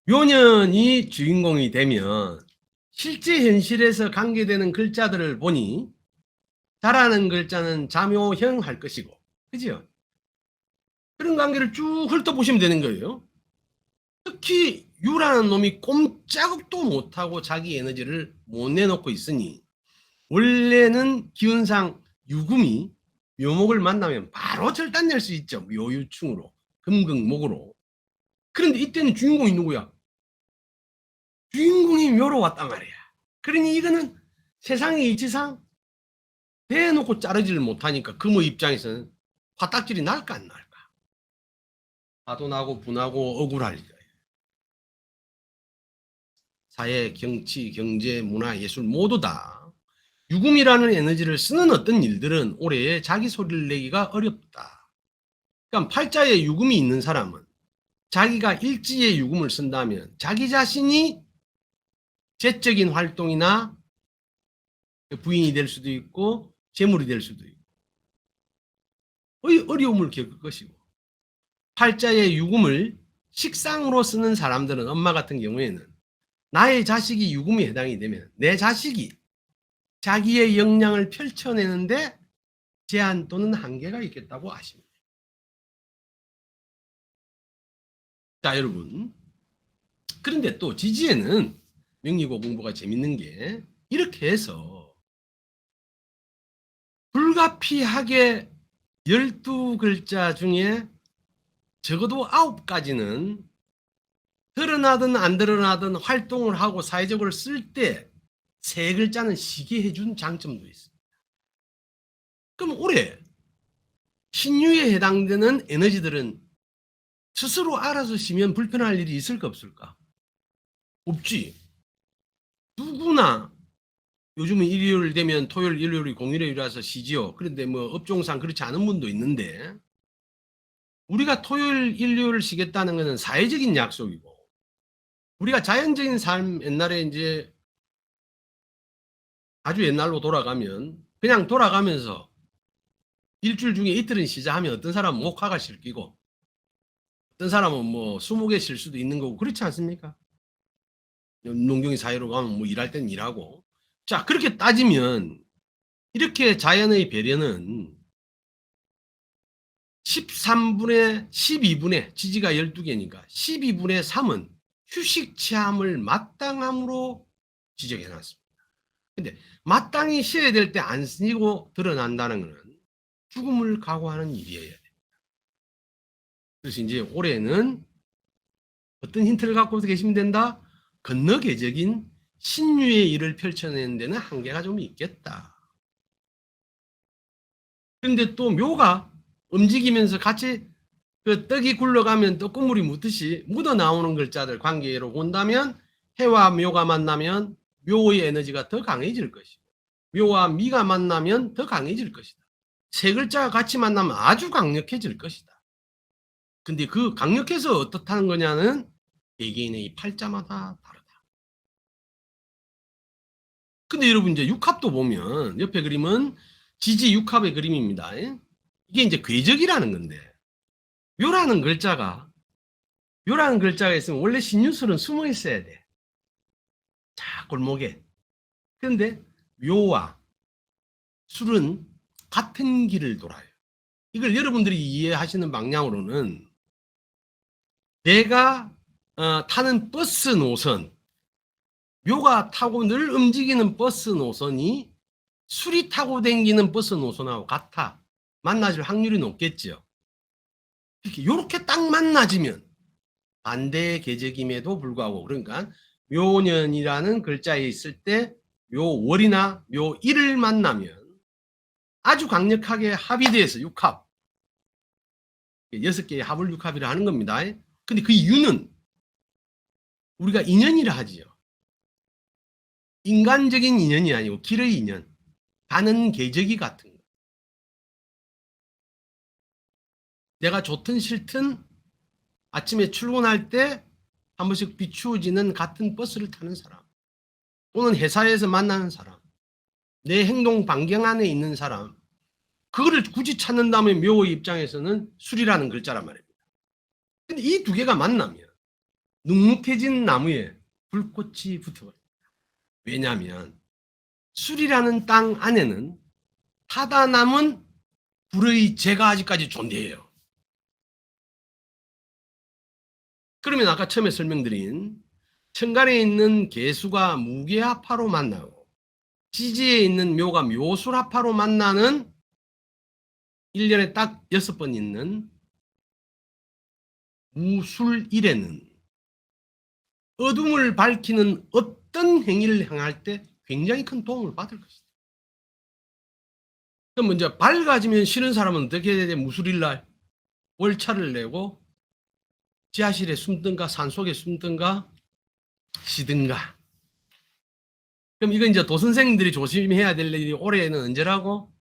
묘년이 주인공이 되면 실제 현실에서 관계되는 글자들을 보니 잘하는 글자는 자묘형 할 것이고, 그죠? 그런 관계를 쭉 훑어보시면 되는 거예요. 특히 유라는 놈이 꼼짝도 못하고 자기 에너지를 못 내놓고 있으니 원래는 기운상 유금이 묘목을 만나면 바로 절단낼 수 있죠. 묘유충으로, 금극목으로. 그런데 이때는 주인공이 누구야? 주인공이 묘로 왔단 말이야. 그러니 이거는 세상의 이치상 대놓고 자르지를 못하니까 금의 입장에서는 화딱질이 날까 안 날까? 화도 나고 분하고 억울할 거예요. 사회, 정치, 경제, 문화, 예술 모두 다 유금이라는 에너지를 쓰는 어떤 일들은 올해 자기 소리를 내기가 어렵다. 그러니까 팔자에 유금이 있는 사람은 자기가 일지에 유금을 쓴다면 자기 자신이 재적인 활동이나 부인이 될 수도 있고 재물이 될 수도 있고 어려움을 겪을 것이고, 팔자에 유금을 식상으로 쓰는 사람들은 엄마 같은 경우에는 나의 자식이 유금에 해당이 되면 내 자식이 자기의 역량을 펼쳐내는데 제한 또는 한계가 있겠다고 아십니다. 자, 여러분. 그런데 또 지지에는 명리고 공부가 재밌는 게 이렇게 해서 불가피하게 12글자 중에 적어도 9가지는 드러나든 안 드러나든 활동을 하고 사회적으로 쓸 때 3글자는 시게 해준 장점도 있습니다. 그럼 올해 신유에 해당되는 에너지들은 스스로 알아서 쉬면 불편할 일이 있을까 없을까? 없지. 누구나 요즘은 일요일 되면 토요일, 일요일이 공휴일이라서 쉬지요. 그런데 업종상 그렇지 않은 분도 있는데 우리가 토요일, 일요일을 쉬겠다는 것은 사회적인 약속이고 우리가 자연적인 삶 옛날에 이제 아주 옛날로 돌아가면 그냥 돌아가면서 일주일 중에 이틀은 쉬자 하면 어떤 사람은 목화가 쉴 끼고 어떤 사람은 20개 쉴 수도 있는 거고 그렇지 않습니까? 농경의 사회로 가면 일할 땐 일하고. 자, 그렇게 따지면 이렇게 자연의 배려는 13분의 12분의 지지가 12개니까 12분의 3은 휴식 취함을 마땅함으로 지적해놨습니다. 근데 마땅히 쉬어야 될 때 안 쉬고 드러난다는 것은 죽음을 각오하는 일이어야 됩니다. 그래서 이제 올해는 어떤 힌트를 갖고 계시면 된다? 건너계적인 신유의 일을 펼쳐내는 데는 한계가 좀 있겠다. 그런데 또 묘가 움직이면서 같이 그 떡이 굴러가면 떡고물이 묻듯이 묻어 나오는 글자들 관계로 본다면 해와 묘가 만나면 묘의 에너지가 더 강해질 것이고 묘와 미가 만나면 더 강해질 것이다. 세 글자가 같이 만나면 아주 강력해질 것이다. 근데 그 강력해서 어떻다는 거냐는 개개인의 이 팔자마다 다르다. 근데 여러분 이제 육합도 보면 옆에 그림은 지지 육합의 그림입니다. 이게 이제 궤적이라는 건데 묘라는 글자가 있으면 원래 신유술은 숨어 있어야 돼. 자, 골목에. 그런데 묘와 술은 같은 길을 돌아요. 이걸 여러분들이 이해하시는 방향으로는 내가 타는 버스 노선, 묘가 타고 늘 움직이는 버스 노선이 술이 타고 다니는 버스 노선하고 같아. 만나질 확률이 높겠죠. 이렇게 딱 만나지면 반대의 계적임에도 불구하고 그러니까 묘년이라는 글자에 있을 때 묘월이나 묘일을 만나면 아주 강력하게 합이 돼서 육합 6개의 합을 육합이라 하는 겁니다. 근데 그 이유는 우리가 인연이라 하지요. 인간적인 인연이 아니고 길의 인연, 가는 계적이 같은 거. 내가 좋든 싫든 아침에 출근할 때 한 번씩 비추어지는 같은 버스를 타는 사람 또는 회사에서 만나는 사람 내 행동 반경 안에 있는 사람 그거를 굳이 찾는다면 묘의 입장에서는 술이라는 글자란 말입니다. 근데 이 두 개가 만나면 눅눅해진 나무에 불꽃이 붙어버립니다. 왜냐하면 술이라는 땅 안에는 타다 남은 불의 재가 아직까지 존재해요. 그러면 아까 처음에 설명드린 천간에 있는 개수가 무게합화로 만나고 지지에 있는 묘가 묘술합화로 만나는 1년에 딱 6번 있는 무술일에는 어둠을 밝히는 어떤 행위를 행할 때 굉장히 큰 도움을 받을 것이다. 그럼 먼저 밝아지면 싫은 사람은 어떻게 해야 돼? 무술일날 월차를 내고 지하실에 숨든가 산속에 숨든가 쉬든가. 그럼 이건 이제 도선생님들이 조심해야 될 일이 올해는 언제라고?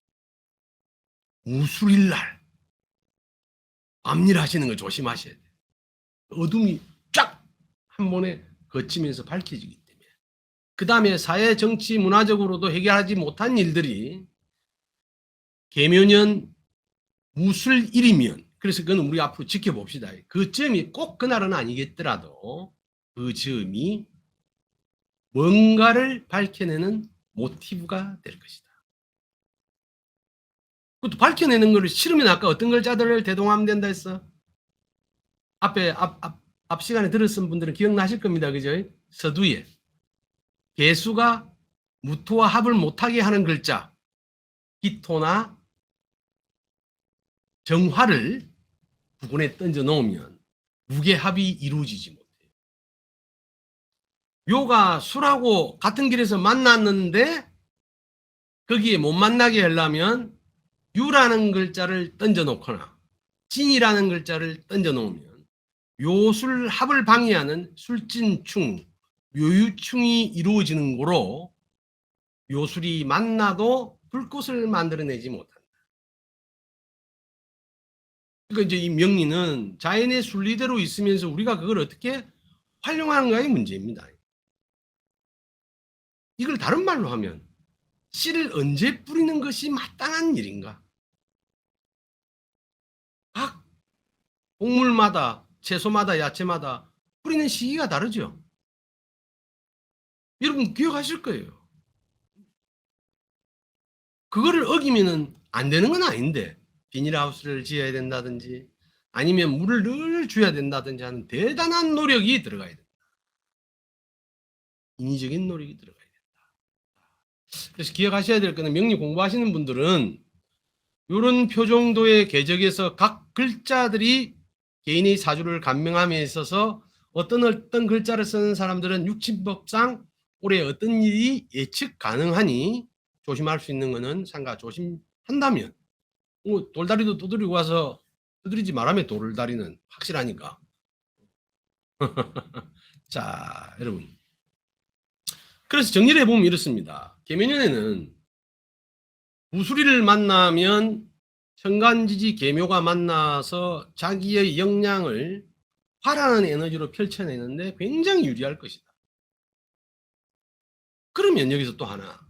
무술일날 밤일 하시는 거 조심하셔야 돼요. 어둠이 쫙 한 번에 거치면서 밝혀지기 때문에. 그 다음에 사회, 정치, 문화적으로도 해결하지 못한 일들이 계묘년 무술일이면 그래서 그건 우리 앞으로 지켜봅시다. 그 점이 꼭 그날은 아니겠더라도 그 점이 뭔가를 밝혀내는 모티브가 될 것이다. 그것도 밝혀내는 것을 싫으면 아까 어떤 글자들을 대동하면 된다 했어? 앞에 앞 시간에 들었던 분들은 기억나실 겁니다. 그죠? 서두에 개수가 무토와 합을 못하게 하는 글자 기토나 정화를 부근에 던져 놓으면 무게합이 이루어지지 못해요. 묘가 술하고 같은 길에서 만났는데 거기에 못 만나게 하려면 유라는 글자를 던져 놓거나 진이라는 글자를 던져 놓으면 묘술 합을 방해하는 술진충, 묘유충이 이루어지는 거로 묘술이 만나도 불꽃을 만들어내지 못한다. 그러니까 이제 이 명리는 자연의 순리대로 있으면서 우리가 그걸 어떻게 활용하는가의 문제입니다. 이걸 다른 말로 하면 씨를 언제 뿌리는 것이 마땅한 일인가? 각 곡물마다 채소마다 야채마다 뿌리는 시기가 다르죠. 여러분 기억하실 거예요. 그거를 어기면은 안 되는 건 아닌데 비닐하우스를 지어야 된다든지 아니면 물을 늘 줘야 된다든지 하는 대단한 노력이 들어가야 된다. 인위적인 노력이 들어가야 된다. 그래서 기억하셔야 될 거는 명리 공부하시는 분들은 이런 표정도의 궤적에서 각 글자들이 개인의 사주를 감명함에 있어서 어떤 글자를 쓰는 사람들은 육친법상 올해 어떤 일이 예측 가능하니 조심할 수 있는 거는 삼가 조심한다면 돌다리도 두드리고 와서 두드리지 말라며 돌다리는 확실하니까. 자, 여러분. 그래서 정리를 해보면 이렇습니다. 계묘년에는 무수리를 만나면 천간지지 계묘가 만나서 자기의 역량을 화라는 에너지로 펼쳐내는데 굉장히 유리할 것이다. 그러면 여기서 또 하나.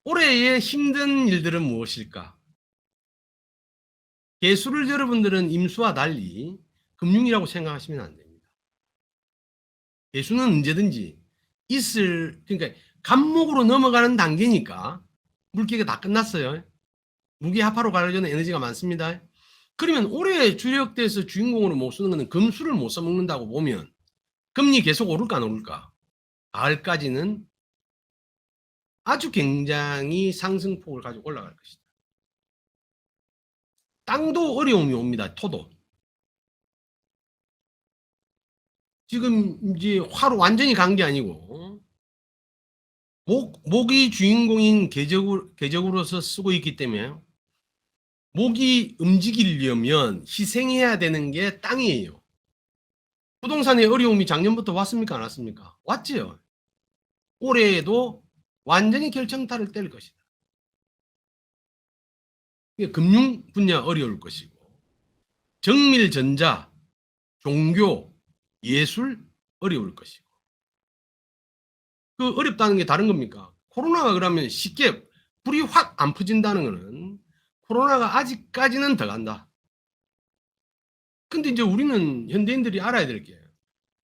올해의 힘든 일들은 무엇일까? 개수를 여러분들은 임수와 달리 금융이라고 생각하시면 안 됩니다. 개수는 언제든지 그러니까 간목으로 넘어가는 단계니까 물기가 다 끝났어요. 무기합화로 가려는 에너지가 많습니다. 그러면 올해 주력돼서 주인공으로 못 쓰는 것은 금수를 못 써먹는다고 보면 금리 계속 오를까 안 오를까? 가을까지는 아주 굉장히 상승폭을 가지고 올라갈 것이다. 땅도 어려움이 옵니다. 토도. 지금 이제 화로 완전히 간 게 아니고 목이 주인공인 계적으로서 쓰고 있기 때문에 목이 움직이려면 희생해야 되는 게 땅이에요. 부동산의 어려움이 작년부터 왔습니까? 안 왔습니까? 왔지요. 올해에도 완전히 결정타를 뗄 것이다. 금융 분야 어려울 것이고 정밀 전자, 종교, 예술 어려울 것이고 그 어렵다는 게 다른 겁니까? 코로나가 그러면 쉽게 불이 확 안 퍼진다는 거는 코로나가 아직까지는 더 간다. 근데 이제 우리는 현대인들이 알아야 될 게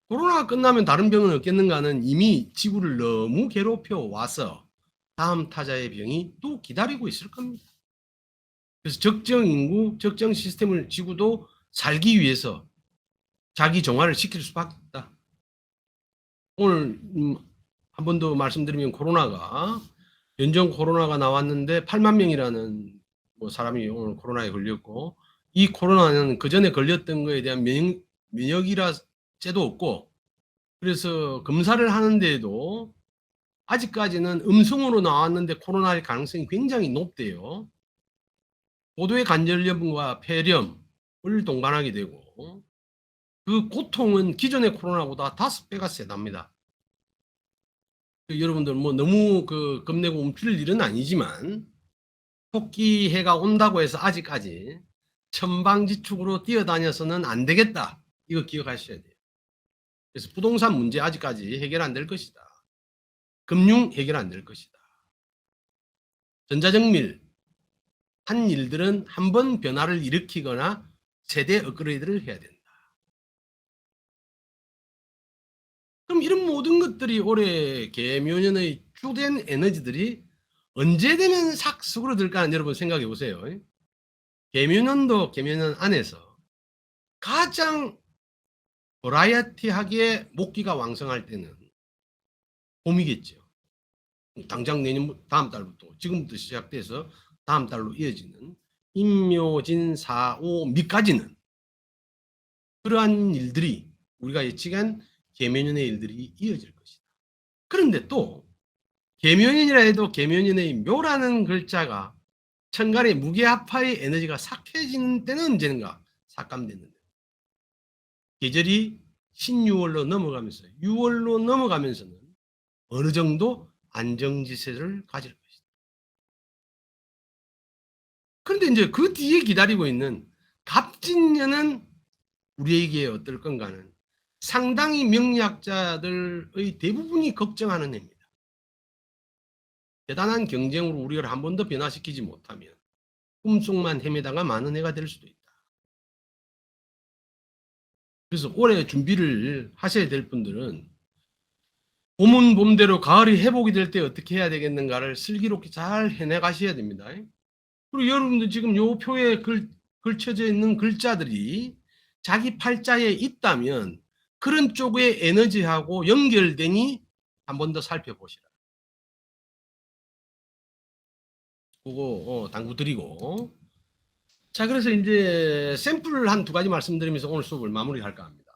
코로나가 끝나면 다른 병은 없겠는가는 이미 지구를 너무 괴롭혀 와서 다음 타자의 병이 또 기다리고 있을 겁니다. 그래서 적정 인구, 적정 시스템을 지구도 살기 위해서 자기 정화를 시킬 수밖에 없다. 오늘 한 번 더 말씀드리면 코로나가 연정 코로나가 나왔는데 8만 명이라는 사람이 오늘 코로나에 걸렸고 이 코로나는 그 전에 걸렸던 거에 대한 면역이라제도 없고 그래서 검사를 하는데도 아직까지는 음성으로 나왔는데 코로나일 가능성이 굉장히 높대요. 고도의 관절염과 폐렴을 동반하게 되고 그 고통은 기존의 코로나보다 5배가 세답니다. 여러분들 너무 겁내고 움츠릴 일은 아니지만 토끼 해가 온다고 해서 아직까지 천방지축으로 뛰어다녀서는 안 되겠다. 이거 기억하셔야 돼요. 그래서 부동산 문제 아직까지 해결 안 될 것이다. 금융 해결 안 될 것이다. 전자정밀 한 일들은 한 번 변화를 일으키거나 세대 업그레이드를 해야 된다. 그럼 이런 모든 것들이 올해 계묘년의 주된 에너지들이 언제 되면 싹 수그러들까 하는 여러분 생각해 보세요. 계묘년도 계묘년 안에서 가장 버라이어티하게 목기가 왕성할 때는 봄이겠죠. 당장 내년 다음 달부터 지금부터 시작돼서 다음 달로 이어지는 임묘진 4, 5, 미까지는 그러한 일들이 우리가 예측한 계묘년의 일들이 이어질 것이다. 그런데 또 계묘년이라 해도 계묘년의 묘라는 글자가 천간의 무게합화의 에너지가 삭해지는 때는 언제인가? 삭감됐는데 계절이 신유월로 넘어가면서 6월로 넘어가면서는 어느 정도 안정지세를 가질 것이다. 그런데 이제 그 뒤에 기다리고 있는 갑진년은 우리에게 어떨 건가는 상당히 명리학자들의 대부분이 걱정하는 해입니다. 대단한 경쟁으로 우리를 한 번 더 변화시키지 못하면 꿈속만 헤매다가 많은 해가 될 수도 있다. 그래서 올해 준비를 하셔야 될 분들은 봄은 봄대로 가을이 회복이 될 때 어떻게 해야 되겠는가를 슬기롭게 잘 해내가셔야 됩니다. 그리고 여러분들 지금 요 표에 걸쳐져 있는 글자들이 자기 팔자에 있다면 그런 쪽의 에너지하고 연결되니 한 번 더 살펴보시라. 그거 당부 드리고. 자, 그래서 이제 샘플 한 두 가지 말씀드리면서 오늘 수업을 마무리할까 합니다.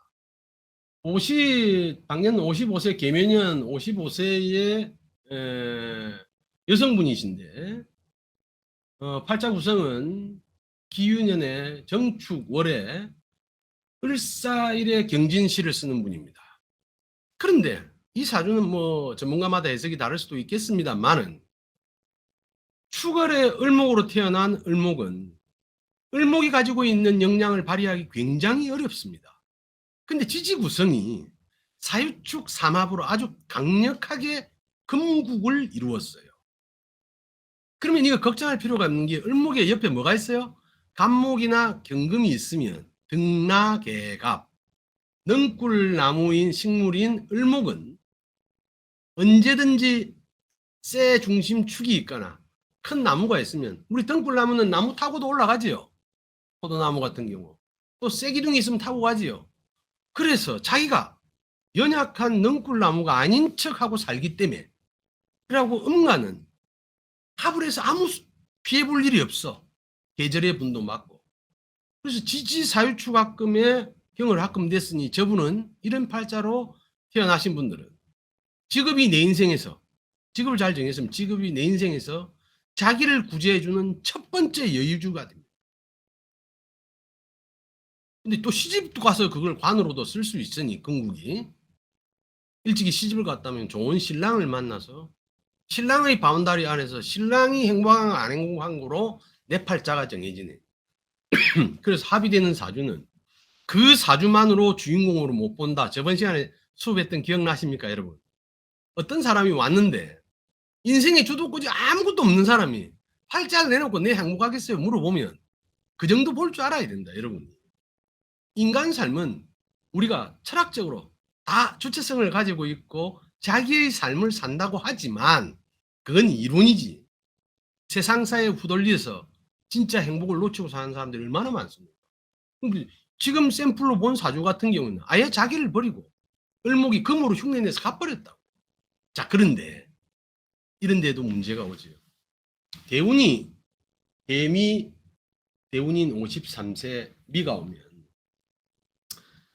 당년 55세 계면년 55세의 여성분이신데 팔자 구성은 기유년의 정축월에 을사일의 경진시를 쓰는 분입니다. 그런데 이 사주는 뭐 전문가마다 해석이 다를 수도 있겠습니다만은 축월의 을목으로 태어난 을목은 을목이 가지고 있는 역량을 발휘하기 굉장히 어렵습니다. 근데 지지 구성이 사유축 삼합으로 아주 강력하게 금국을 이루었어요. 그러면 이거 걱정할 필요가 없는 게 을목의 옆에 뭐가 있어요? 간목이나 경금이 있으면 등나개갑, 능꿀나무인 식물인 을목은 언제든지 쇠 중심 축이 있거나 큰 나무가 있으면 우리 등꿀나무는 나무 타고도 올라가지요. 포도나무 같은 경우. 또 쇠기둥이 있으면 타고 가지요. 그래서 자기가 연약한 능꿀나무가 아닌 척하고 살기 때문에 그러고 음간은 합을 해서 아무 피해 볼 일이 없어. 계절의 분도 맞고. 그래서 지지사유축합금에 경을 합금됐으니 저분은 이런 팔자로 태어나신 분들은 직업이 내 인생에서 직업을 잘 정했으면 직업이 내 인생에서 자기를 구제해주는 첫 번째 여유주가 됩니다. 근데 또 시집도 가서 그걸 관으로도 쓸 수 있으니 건국이 일찍이 시집을 갔다면 좋은 신랑을 만나서 신랑의 바운다리 안에서 신랑이 행복한 안 행복한 거로 내 팔자가 정해지네. 그래서 합의되는 사주는 그 사주만으로 주인공으로 못 본다. 저번 시간에 수업했던 기억나십니까 여러분? 어떤 사람이 왔는데 인생의 주도권이 아무것도 없는 사람이 팔자를 내놓고 내 행복하겠어요? 물어보면 그 정도 볼 줄 알아야 된다 여러분. 인간 삶은 우리가 철학적으로 다 주체성을 가지고 있고 자기의 삶을 산다고 하지만 그건 이론이지. 세상사에 후돌려서 진짜 행복을 놓치고 사는 사람들이 얼마나 많습니까? 지금 샘플로 본 사주 같은 경우는 아예 자기를 버리고 을목이 금으로 흉내내서 가버렸다고. 자, 그런데 이런 데도 문제가 오죠. 대운이 대운인 53세 미가 오면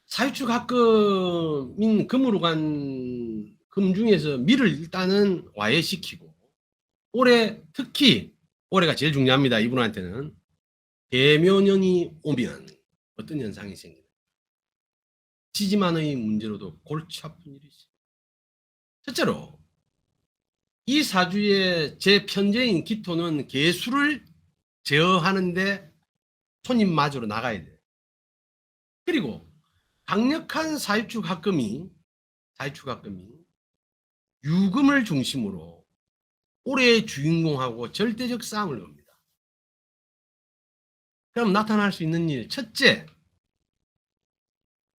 사유축 합금인 금으로 간 금 중에서 미를 일단은 와해시키고 올해 특히 올해가 제일 중요합니다. 이분한테는 계묘년이 오면 어떤 현상이 생기나 지지만의 문제로도 골치 아픈 일이 있어요. 첫째로 이 사주의 제 편제인 기토는 개수를 제어하는데 손님마저로 나가야 돼요. 그리고 강력한 사유축 합금이 유금을 중심으로 올해의 주인공하고 절대적 싸움을 겁니다. 그럼 나타날 수 있는 일, 첫째,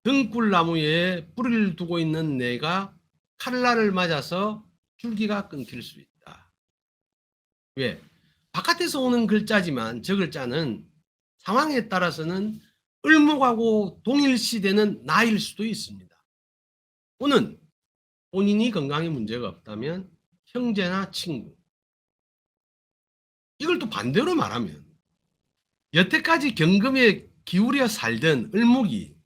등굴나무에 뿌리를 두고 있는 내가 칼날을 맞아서 줄기가 끊길 수 있다. 왜? 바깥에서 오는 글자지만 저 글자는 상황에 따라서는 을목하고 동일시되는 나일 수도 있습니다. 또는 본인이 건강에 문제가 없다면 형제나 친구. 이걸 또 반대로 말하면 여태까지 경금에 기울여 살던 을목이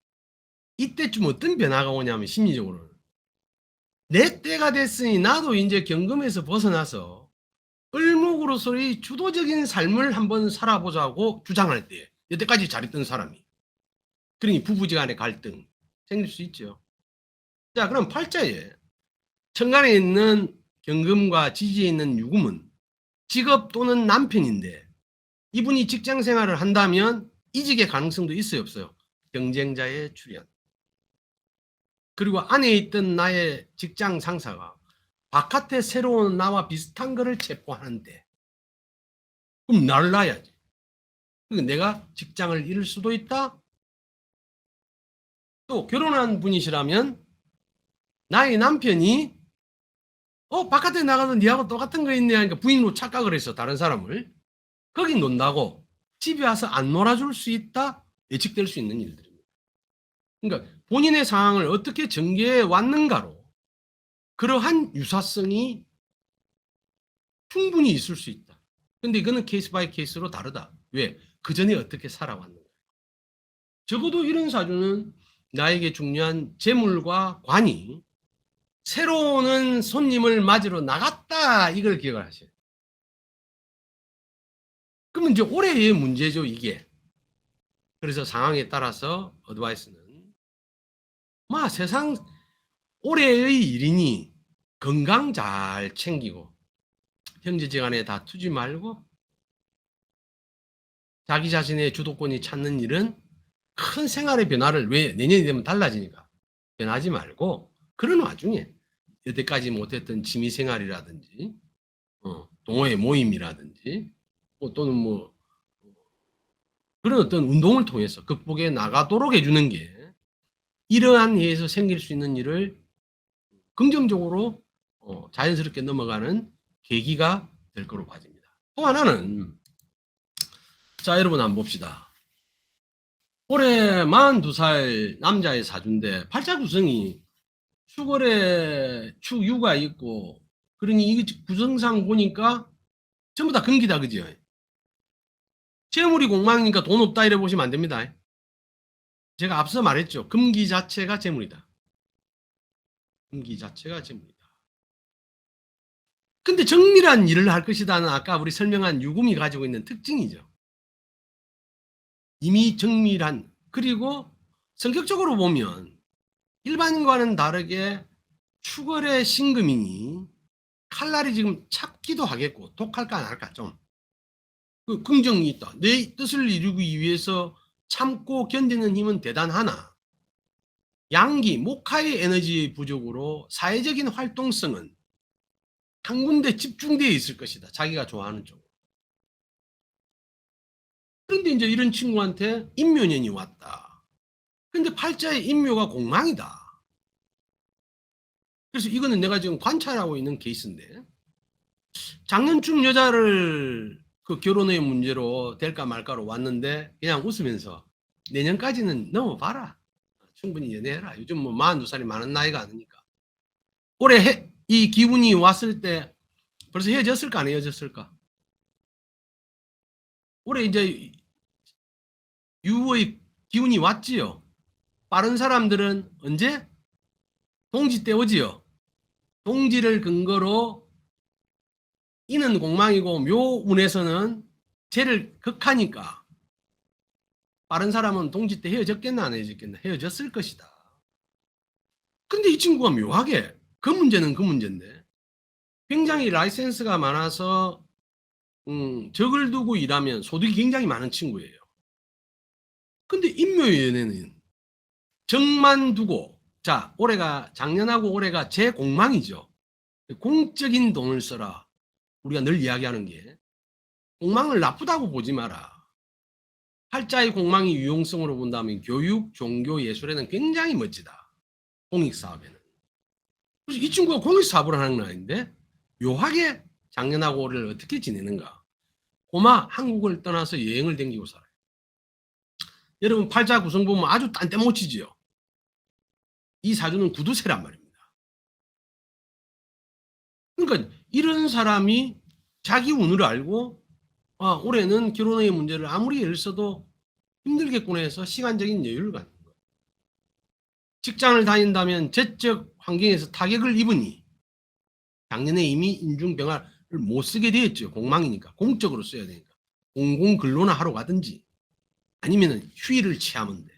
이때쯤 어떤 변화가 오냐면 심리적으로는 내 때가 됐으니 나도 이제 경금에서 벗어나서 을목으로서의 주도적인 삶을 한번 살아보자고 주장할 때 여태까지 잘했던 사람이 그러니 부부지간의 갈등 생길 수 있죠. 자, 그럼 팔자에 천간에 있는 경금과 지지에 있는 유금은 직업 또는 남편인데 이분이 직장 생활을 한다면 이직의 가능성도 있어요, 없어요? 경쟁자의 출현. 그리고 안에 있던 나의 직장 상사가 바깥에 새로운 나와 비슷한 거를 체포하는데 그럼 나를 놔야지. 그러니까 내가 직장을 잃을 수도 있다. 또 결혼한 분이시라면 나의 남편이 바깥에 나가서 니하고 똑같은 거 있네 하니까 부인으로 착각을 해서 다른 사람을 거기 논다고 집에 와서 안 놀아줄 수 있다. 예측될 수 있는 일들입니다. 그러니까 본인의 상황을 어떻게 전개해 왔는가로 그러한 유사성이 충분히 있을 수 있다. 근데 이거는 케이스 바이 케이스로 다르다. 왜? 그 전에 어떻게 살아왔는가. 적어도 이런 사주는 나에게 중요한 재물과 관이 새로 오는 손님을 맞으러 나갔다, 이걸 기억을 하셔야 돼요. 그러면 이제 올해의 문제죠, 이게. 그래서 상황에 따라서 어드바이스는 세상 올해의 일이니 건강 잘 챙기고 형제지간에 다투지 말고 자기 자신의 주도권이 찾는 일은 큰 생활의 변화를, 왜 내년이 되면 달라지니까 변하지 말고, 그런 와중에 여태까지 못했던 취미생활이라든지 동호회 모임이라든지 또는 그런 어떤 운동을 통해서 극복해 나가도록 해주는 게 이러한 해에서 생길 수 있는 일을 긍정적으로 자연스럽게 넘어가는 계기가 될 거로 봐집니다. 또 하나는, 자, 여러분 한번 봅시다. 올해 42살 남자의 사주인데 팔자 구성이 축월에 축유가 있고, 그러니 이 구성상 보니까 전부 다 금기다, 그죠? 재물이 공망이니까 돈 없다 이래 보시면 안 됩니다. 제가 앞서 말했죠. 금기 자체가 재물이다. 금기 자체가 재물이다. 근데 정밀한 일을 할 것이다는 아까 우리 설명한 유금이 가지고 있는 특징이죠. 이미 정밀한, 그리고 성격적으로 보면 일반인과는 다르게 축월의 신금이니 칼날이 지금 찼기도 하겠고, 독할까 안 할까 좀 그 긍정이 있다. 내 뜻을 이루기 위해서 참고 견디는 힘은 대단하나 양기, 목화의 에너지 부족으로 사회적인 활동성은 한 군데 집중되어 있을 것이다. 자기가 좋아하는 쪽. 그런데 이제 이런 친구한테 인묘년이 왔다. 근데 팔자에 인묘가 공망이다. 그래서 이거는 내가 지금 관찰하고 있는 케이스인데, 작년쯤 여자를 그 결혼의 문제로 될까 말까로 왔는데 그냥 웃으면서 내년까지는 넘어봐라. 충분히 연애해라. 요즘 42살이 많은 나이가 아니니까. 올해 이 기운이 왔을 때 벌써 헤어졌을까 안 헤어졌을까? 올해 이제 유의 기운이 왔지요. 빠른 사람들은 언제? 동지 때 오지요. 동지를 근거로 이는 공망이고 묘운에서는 재를 극하니까 빠른 사람은 동지 때 헤어졌겠나 안 헤어졌겠나? 헤어졌을 것이다. 근데 이 친구가 묘하게 그 문제는 그 문제인데 굉장히 라이센스가 많아서 적을 두고 일하면 소득이 굉장히 많은 친구예요. 근데 인묘연애는 적만 두고, 자, 올해가 작년하고 올해가 제공망이죠. 공적인 돈을 써라. 우리가 늘 이야기하는 게 공망을 나쁘다고 보지 마라. 팔자의 공망이 유용성으로 본다면 교육, 종교, 예술에는 굉장히 멋지다. 공익사업에는. 그래서 이 친구가 공익사업을 하는 건 아닌데 묘하게 작년하고 올해를 어떻게 지내는가. 고마 한국을 떠나서 여행을 댕기고 살아요. 여러분 팔자 구성 보면 아주 딴데 못 치지요. 이 사주는 구두쇠란 말입니다. 그러니까 이런 사람이 자기 운을 알고 올해는 결혼의 문제를 아무리 애를 써도 힘들겠구나 해서 시간적인 여유를 갖는 거예요. 직장을 다닌다면 재적 환경에서 타격을 입으니 작년에 이미 인중병화를 못 쓰게 되었죠. 공망이니까. 공적으로 써야 되니까. 공공근로나 하러 가든지 아니면 휴일을 취하면 돼.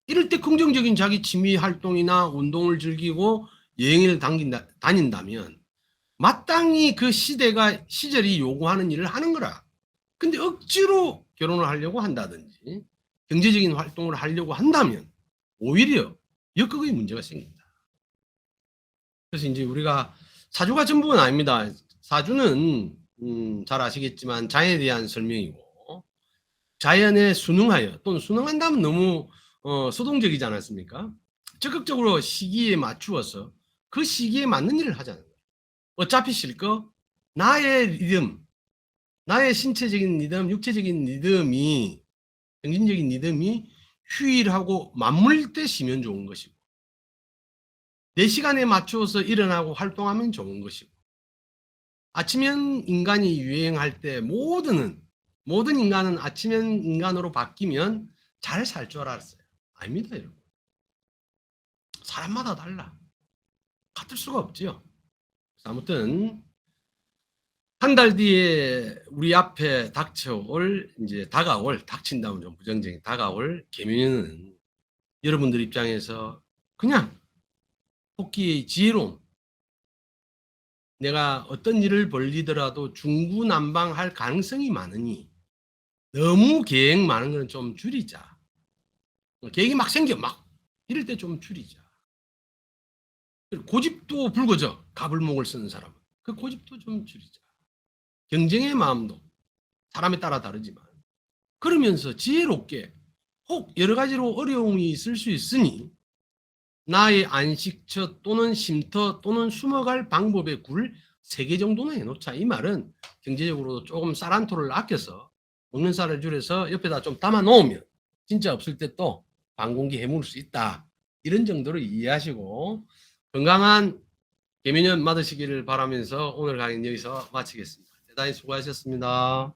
이럴 때 긍정적인 자기 취미 활동이나 운동을 즐기고 여행을 다닌다면 마땅히 그 시절이 요구하는 일을 하는 거라. 근데 억지로 결혼을 하려고 한다든지 경제적인 활동을 하려고 한다면 오히려 역극의 문제가 생깁니다. 그래서 이제 우리가 사주가 전부는 아닙니다. 사주는 잘 아시겠지만 자연에 대한 설명이고 자연에 순응하여 또는 순응한다면 너무 수동적이지 않았습니까? 적극적으로 시기에 맞추어서 그 시기에 맞는 일을 하자는 거예요. 어차피 쉴 거 나의 리듬, 나의 신체적인 리듬, 육체적인 리듬이, 정신적인 리듬이 휴일하고 맞물 때 쉬면 좋은 것이고 내 시간에 맞추어서 일어나고 활동하면 좋은 것이고 아침형 인간이 유행할 때 모든 인간은 아침형 인간으로 바뀌면 잘 살 줄 알았어요. 아닙니다, 여러분. 사람마다 달라. 같을 수가 없지요. 아무튼 한 달 뒤에 우리 앞에 다가올 닥친다면 좀 부정적인 다가올 개묘년은 여러분들 입장에서 그냥 토끼의 지혜로움, 내가 어떤 일을 벌리더라도 중구난방할 가능성이 많으니 너무 계획 많은 건 좀 줄이자. 계획이 막 생겨 막 이럴 때 좀 줄이자. 고집도 불거져. 갑을목을 쓰는 사람은 그 고집도 좀 줄이자. 경쟁의 마음도 사람에 따라 다르지만 그러면서 지혜롭게 혹 여러 가지로 어려움이 있을 수 있으니 나의 안식처 또는 쉼터 또는 숨어갈 방법의 굴 3개 정도는 해놓자. 이 말은 경제적으로 조금 쌀 한 토를 아껴서 먹는 쌀을 줄여서 옆에다 좀 담아 놓으면 진짜 없을 때 또 반공기 해물 수 있다. 이런 정도로 이해하시고 건강한 개미년 맞으시기를 바라면서 오늘 강의는 여기서 마치겠습니다. 대단히 수고하셨습니다.